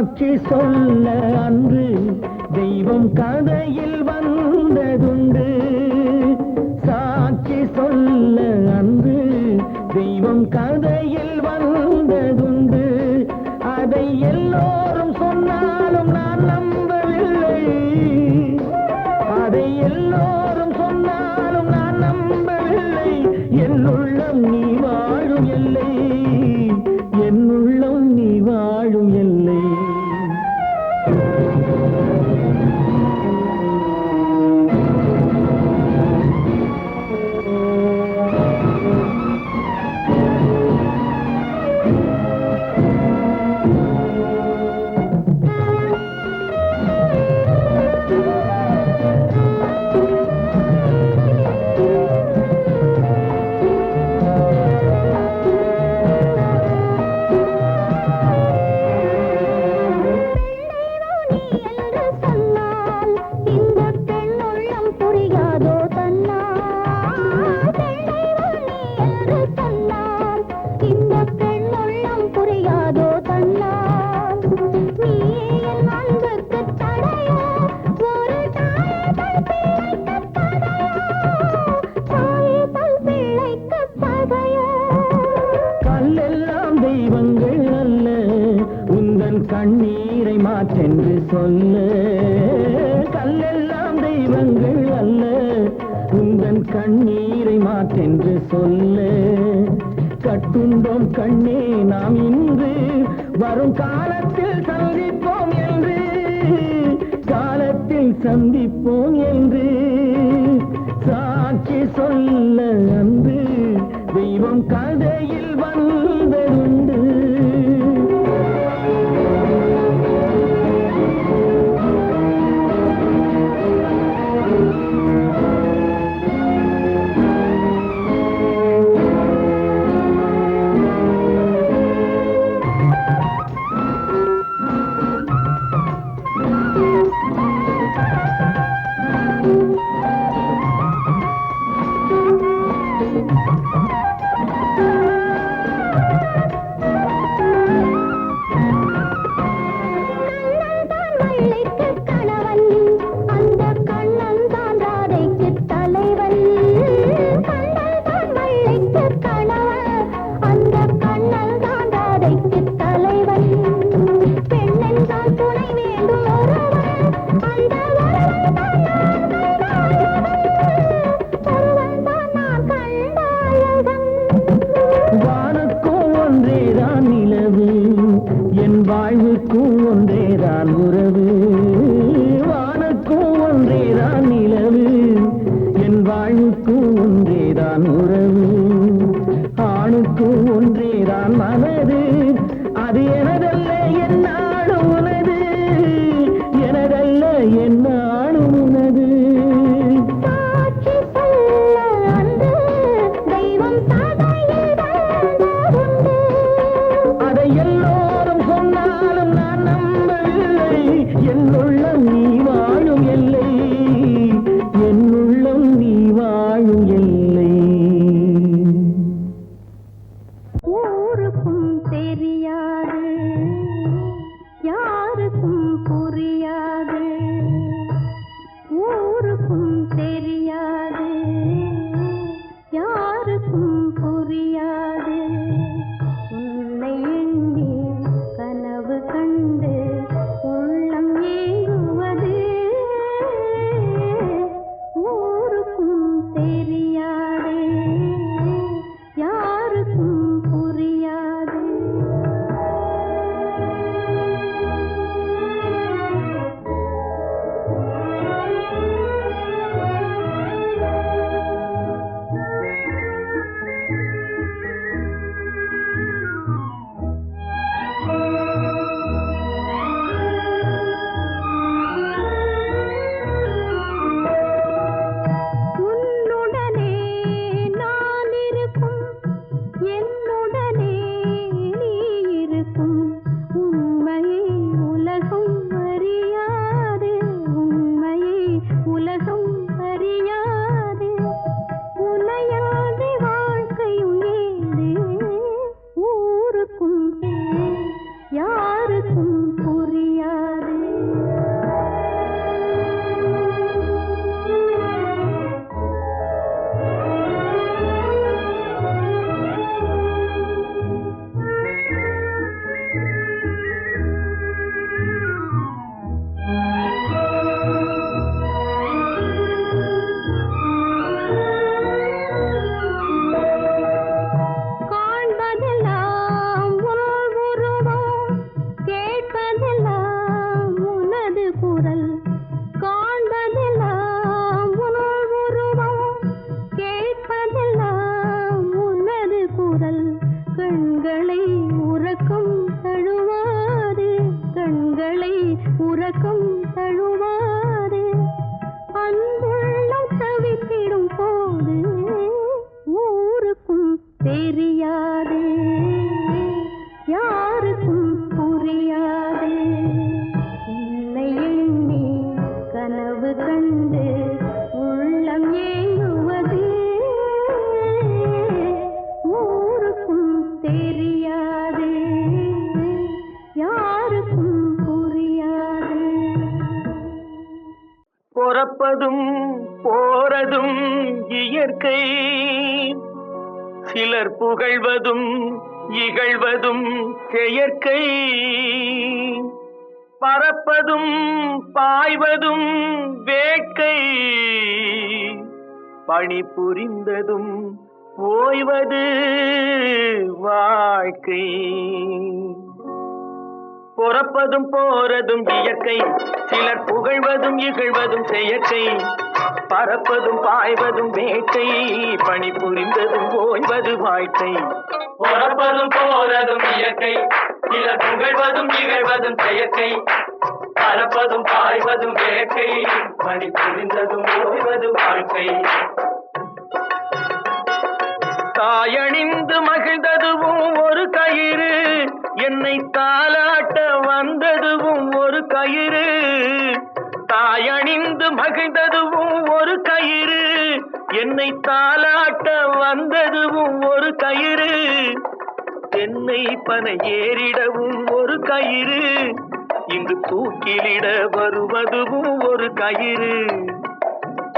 சாட்சி சொல்ல அன்று தெய்வம் கதையில் வந்ததுண்டு. சாட்சி சொல்ல அன்று தெய்வம் கதையில் வந்ததுண்டு. அதை எல்லோரும் சொன்னாலும் நான் நம்பவில்லை. அதை எல்லோரும் சொன்னாலும் நான் நம்பவில்லை. என்னுள்ளம் நீ வாழும் எல்லை, என்னுள்ளம் நீ வாழும் எல்லை. கண்ணீரை மாற்றென்று சொல்ல. கல்லெல்லாம் தெய்வங்கள் அல்ல, உந்தன் கண்ணீரை மாற்றென்று சொல்ல. கட்டுண்டோம் கண்ணே நாம் இன்று, வரும் காலத்தில் சந்திப்போம் என்று, காலத்தில் சந்திப்போம் என்று சாட்சி சொல்ல அன்று தெய்வம் கதையில் வந்ததுண்டு. வாழ்வுக்கும் ஒன்றேதான் உறவு, வானுக்கும் ஒன்றேதான் நிலவு. என் வாழ்வுக்கும் ஒன்றேதான் உறவு, ஆணுக்கும் ஒன்றேதான் மனது. அது எனதல்ல என்னாலும் உனது, எனதல்ல என்னாலும் உனது. அதை எல்லோரும் சொன்னாலும் நான் நம்பவில்லை. என்னுள் உறக்கம் தழுவாது அன்புள்ளம் தவித்திடும் போது ஊருக்கும் தெரியாது யாருக்கும் புரியாது உன்னை எண்ணி கனவு கண்டு உள்ளம் ஏங்குவது ஊருக்கும் தெரியாது யாருக்கும் புரியாது. பொறப்பதும் போறதும் இயற்கை, சிலர் புகழ்வதும் இகழ்வதும் செயற்கை, பறப்பதும் பாய்வதும் வேட்கை, பணி புரிந்ததும் ஓய்வது வாழ்க்கை. பொறப்பதும் போறதும் இயற்கை, சிலர் புகழ்வதும் இகழ்வதும் செயற்கை, பறப்பதும் பாய்வதும் வேட்கை, பணி புரிந்ததும் ஓய்வது வாழ்க்கை. பொறப்பதும் போறதும் இயற்கை, சிலர் புகழ்வதும் இகழ்வதும் செயற்கை, பறப்பதும் பாய்வதும் வேட்கை, பணி புரிந்ததும் ஓய்வது வாழ்க்கை. தாயணிந்து மகிழ்ந்ததுவும் ஒரு கயிறு, என்னை தாலாட்ட வந்ததுவும் ஒரு கயிறு. தாயணிந்து மகிழ்ந்ததுவும் ஒரு கயிறு, என்னை தாலாட்ட வந்ததுவும் ஒரு கயிறு. தென்னை பனை ஏறிடவும் ஒரு கயிறு, இங்கு தூக்கிலிட வருவதுவும் ஒரு கயிறு.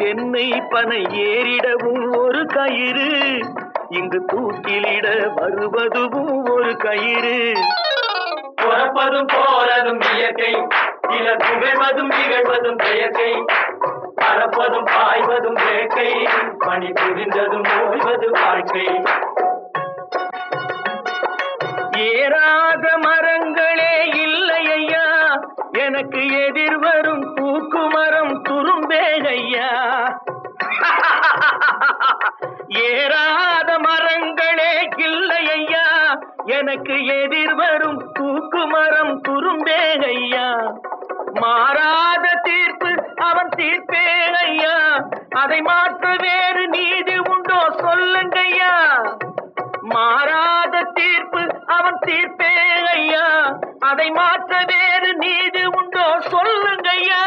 தென்னை பனை ஏறிடவும் ஒரு கயிறு, இங்கு தூக்கிலிட வருவதுவும் ஒரு கயிறு. பொறப்பதும் போறதும் இயற்கை, சிலர் புகழ்வதும் இகழ்வதும் செயற்கை, பறப்பதும் பாய்வதும் வேட்கை, பணி புரிந்ததும் ஓய்வது வாழ்க்கை. ஏறாத மரங்களே இல்லை ஐயா, எனக்கு எதிர்வரும் பூக்குமரம் துரும்பேகையா. ஏறாத மரங்களே இல்லை ஐயா, எனக்கு எதிர்வரும் பூக்குமரம் துரும்பேகையா. மாறாத தீர்ப்பு அவன் தீர்ப்பே ஐயா, அதை மாற்ற வேறு நீதி உண்டோ சொல்லுங்கய்யா. மாறாத தீர்ப்பு அவன் தீர்ப்பே ஐயா, அதை மாற்ற வேறு நீதி உண்டோ சொல்லுங்கய்யா.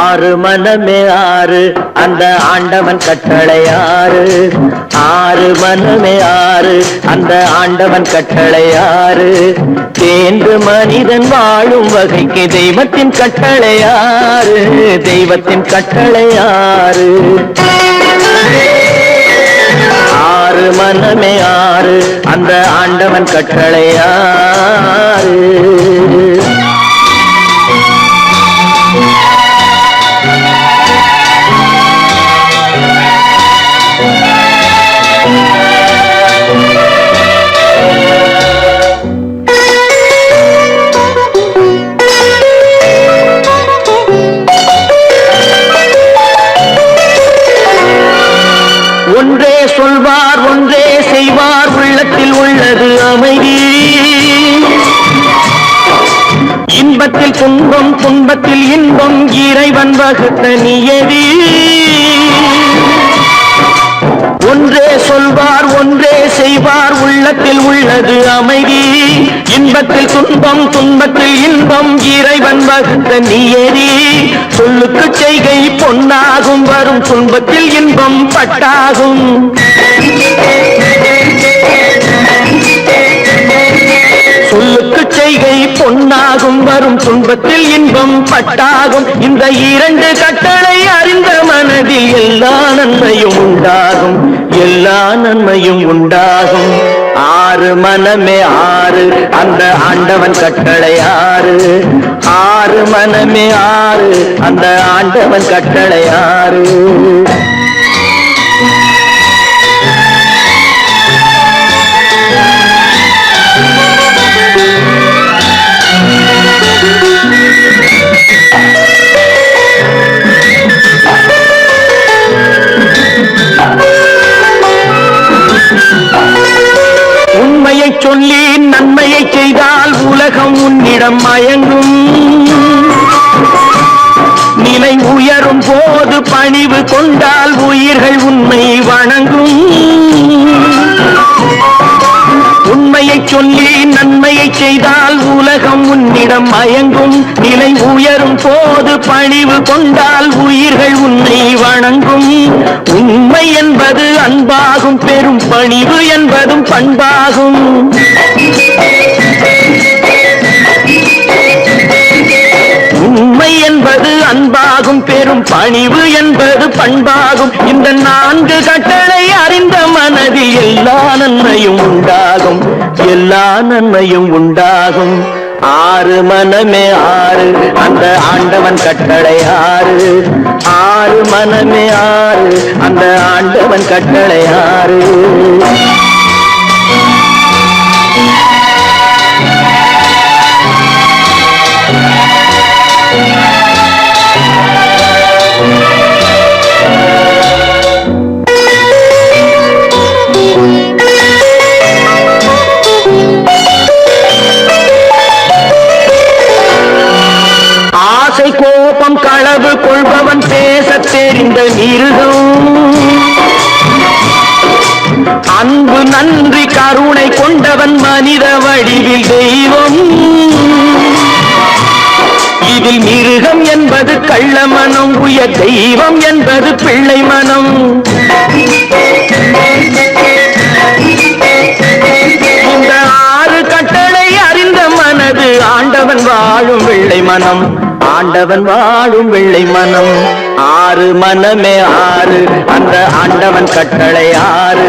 ஆறு மனமே ஆறு, அந்த ஆண்டவன் கட்டளை ஆறு. ஆறு மனமே ஆறு, அந்த ஆண்டவன் கட்டளை ஆறு. தேர்ந்து மனிதன் வாழும் வகைக்கு தெய்வத்தின் கட்டளை ஆறு. தெய்வத்தின் கட்டளை ஆறு. ஆறு மனமே ஆறு, அந்த ஆண்டவன் கட்டளை ஆறு. ஒன்றே சொல்வார் ஒன்றே செய்வார், உள்ளத்தில் உள்ளது அமைதி. இன்பத்தில் துன்பம் துன்பத்தில் இன்பம், இறைவன் வகுத்த நியதி. ஒன்றே சொல்வார் ஒன்றே செய்வார், உள்ளத்தில் உள்ளது அமைதி. இன்பத்தில் துன்பம் துன்பத்தில் இன்பம், இறைவன் வகுத்த நியதி. சொல்லுக்கு செய்கை பொன்னாகும், வரும் துன்பத்தில் இன்பம் பட்டாகும். சொல்லுக்கு செய்கை பொன்னாகும், வரும் துன்பத்தில் இன்பம் பட்டாகும். இந்த இரண்டு கட்டளை அறிந்த மனதில் எல்லா நன்மையும் உண்டாகும். எல்லா நன்மையும் உண்டாகும். ஆறு மனமே ஆறு, அந்த ஆண்டவன் கட்டளை ஆறு. ஆறு மனமே ஆறு, அந்த ஆண்டவன் கட்டளை ஆறு. கொண்டால் உயிர்கள் உன்னை வணங்கும். உண்மையை சொல்லி நன்மையை செய்தால் உலகம் உன்னிடம் மயங்கும். நிலை உயரும் போது பணிவு கொண்டால் உயிர்கள் உன்னை வணங்கும். உண்மை என்பது அன்பாகும், பெரும் பணிவு என்பதும் பண்பாகும். உண்மை என்பது அன்பாகும், பெரும் பணிவு என்பது பண்பாகும். இந்த 4 கட்டளை அறிந்த மனதில் எல்லா நன்மையும் உண்டாகும், எல்லா நன்மையும் உண்டாகும். 6 மனமே 6, அந்த ஆண்டவன் கட்டளை 6. 6 மனமே 6, அந்த ஆண்டவன் கட்டளை 6. ஆசை கோபம் களவு கொள்பவன் பேசத் தெரிந்த மிருகம். அன்பு நன்றி கருணை கொண்டவன் மனித வடிவில் தெய்வம். இதில் மிருகம் என்பது கள்ள மனம், உயர் தெய்வம் என்பது பிள்ளை மனம். இந்த 6 கட்டளை அறிந்த மனது ஆண்டவன் வாழும் வெள்ளை மனம், ஆண்டவன் வாழும் வெள்ளை மனம். 6 மனமே 6, அந்த ஆண்டவன் கட்டளை 6.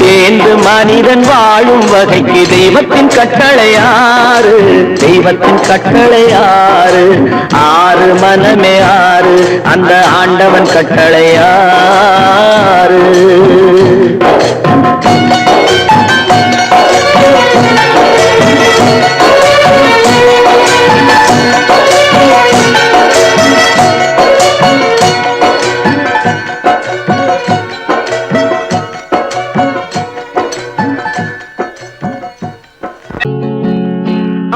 தேர்ந்து மனிதன் வாழும் வகைக்கு தெய்வத்தின் கட்டளை 6, தெய்வத்தின் கட்டளை 6. 6 மனமே 6, அந்த ஆண்டவன் கட்டளை 6.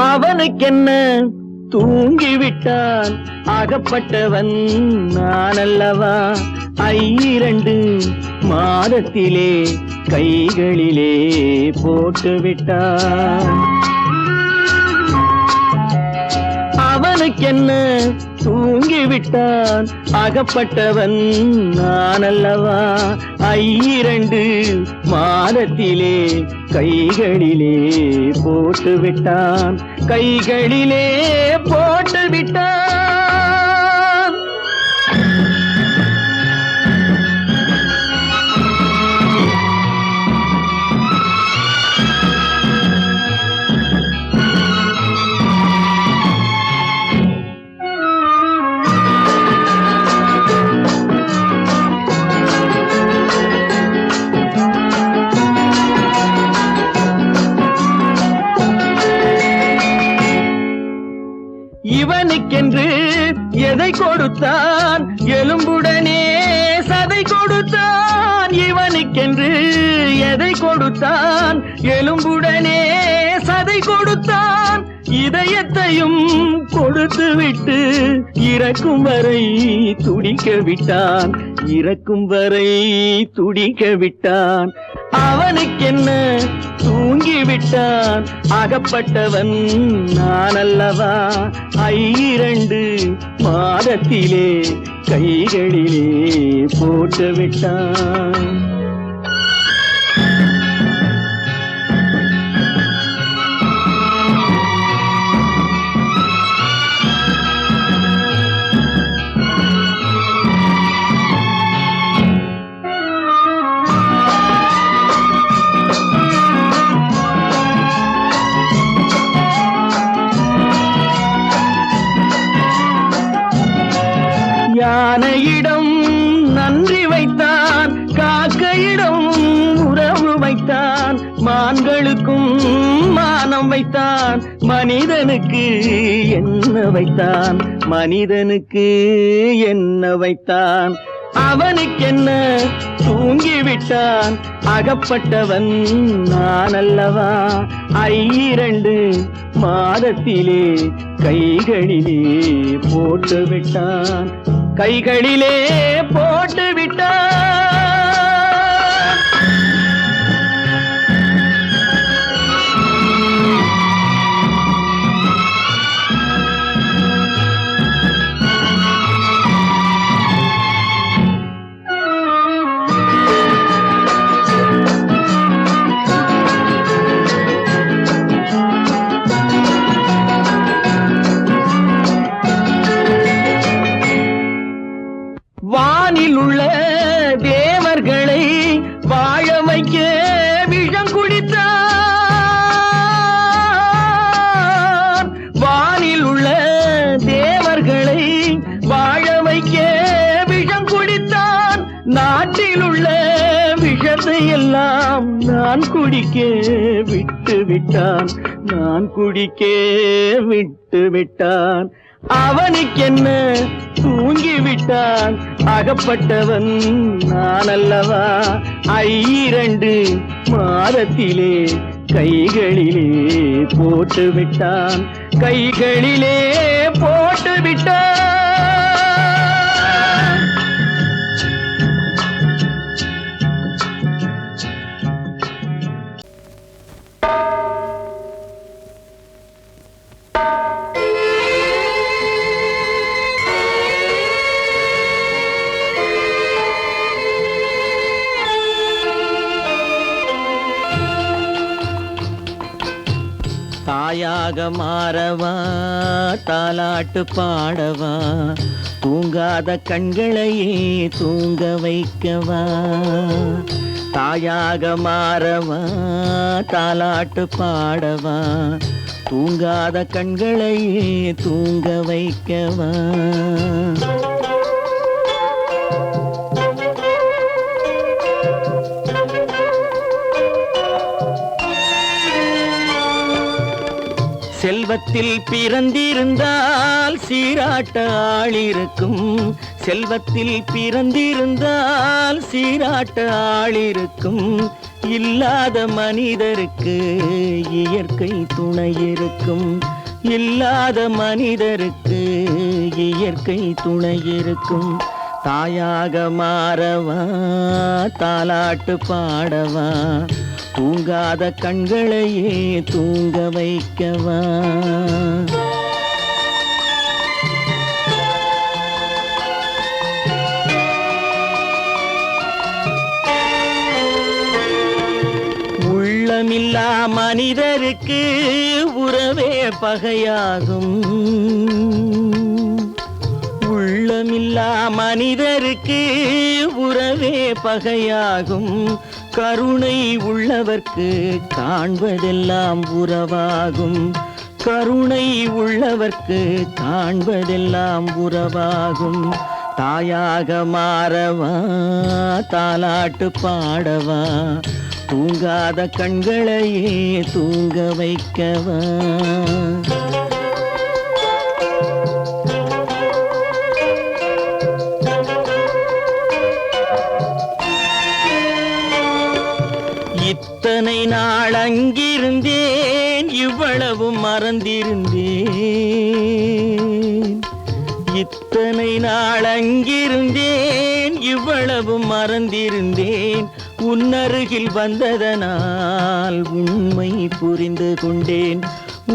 அவனுக்கென்ன தூங்கிவிட்டான், அகப்பட்டவன் நான் அல்லவா. 2 மாதத்திலே கைகளிலே போட்டுவிட்டான். அவனுக்கென்ன தூங்கிவிட்டான், அகப்பட்டவன் நான் அல்லவா. 2 மாதத்திலே கைகளிலே போட்டுவிட்டான், கைகளிலே போட்டுவிட்டான். இவனுக்கென்று எதை கொடுத்தான், எலும்புடனே சதை கொடுத்தான். இவனுக்கென்று எதை கொடுத்தான், எலும்புடனே சதை கொடுத்தான். இதயத்தையும் கொடுத்து விட்டு இறக்கும் வரை துடிக்க விட்டான், இறக்கும் வரை துடிக்க விட்டான். அவனுக்கென்ன தூங்கிவிட்டான், அகப்பட்டவன் நான் அல்லவா. 2 மாதத்திலே கைகளிலே போட்டுவிட்டான். யானையிடம் நன்றி வைத்தான், காக்கையிடம் உறவு வைத்தான். மான்களுக்கும் மானம் வைத்தான், மனிதனுக்கு என்ன வைத்தான், மனிதனுக்கு என்ன வைத்தான். அவனுக்கென்ன தூங்கிவிட்டான், அகப்பட்டவன் நான் அல்லவா. 2 மாதத்திலே கைகளிலே போட்டுவிட்டான், கைகளிலே போட்டு விட்டான். வானில் உள்ள தேவர்களை வாழ வைக்க விஷம் குடித்தான். வானில் உள்ள தேவர்களை வாழ வைக்க விஷம் குடித்தான். நாட்டில் உள்ள விஷத்தை எல்லாம் நான் குடிக்க விட்டு விட்டான். நான் குடிக்க விட்டு விட்டான். அவனுக்கென்ன தூங்கிவிட்டான். அகப்பட்டவன் நான் அல்லவா. 2 மாதத்திலே கைகளிலே போட்டு விட்டான். கைகளிலே போட்டு விட்டான். தாயாக மாறவா, தாலாட்டு பாடவா, தூங்காத கண்களையே தூங்க வைக்கவா. தாயாக மாறவா, தாலாட்டு பாடவா, தூங்காத கண்களையே தூங்க வைக்கவா. செல்வத்தில் பிறந்திருந்தால் சீராட்ட ஆளிருக்கும். செல்வத்தில் பிறந்திருந்தால் சீராட்ட ஆளிருக்கும். இல்லாத மனிதருக்கு இயற்கை துணை இருக்கும். இல்லாத மனிதருக்கு இயற்கை துணை இருக்கும். தாயாக மாறவா, தாலாட்டு பாடவா, தூங்காத கண்களையே தூங்க வைக்கவா. உள்ளமில்லா மனிதருக்கு உறவே பகையாகும். உள்ளமில்லா மனிதருக்கு உறவே பகையாகும். கருணை உள்ளவர்க்கு காண்பதெல்லாம் உறவாகும். கருணை உள்ளவர்க்கு காண்பதெல்லாம் உறவாகும். தாயாக மாறவா, தாலாட்டு பாடவா, தூங்காத கண்களையே தூங்க வைக்கவா. இத்தனை நாள் அங்கிருந்தேன், இவ்வளவு மறந்திருந்தேன். இத்தனை நாள் அங்கிருந்தேன், இவ்வளவு மறந்திருந்தேன். உன்னருகில் வந்ததனால் உண்மை புரிந்து கொண்டேன்.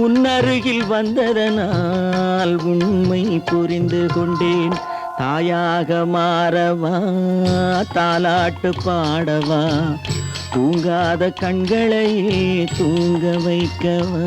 உன்னருகில் வந்ததனால் உண்மை புரிந்து கொண்டேன். தாயாக மாறவா, தாலாட்டு பாடவா, தூங்காத கண்களையே தூங்க வைக்கவா.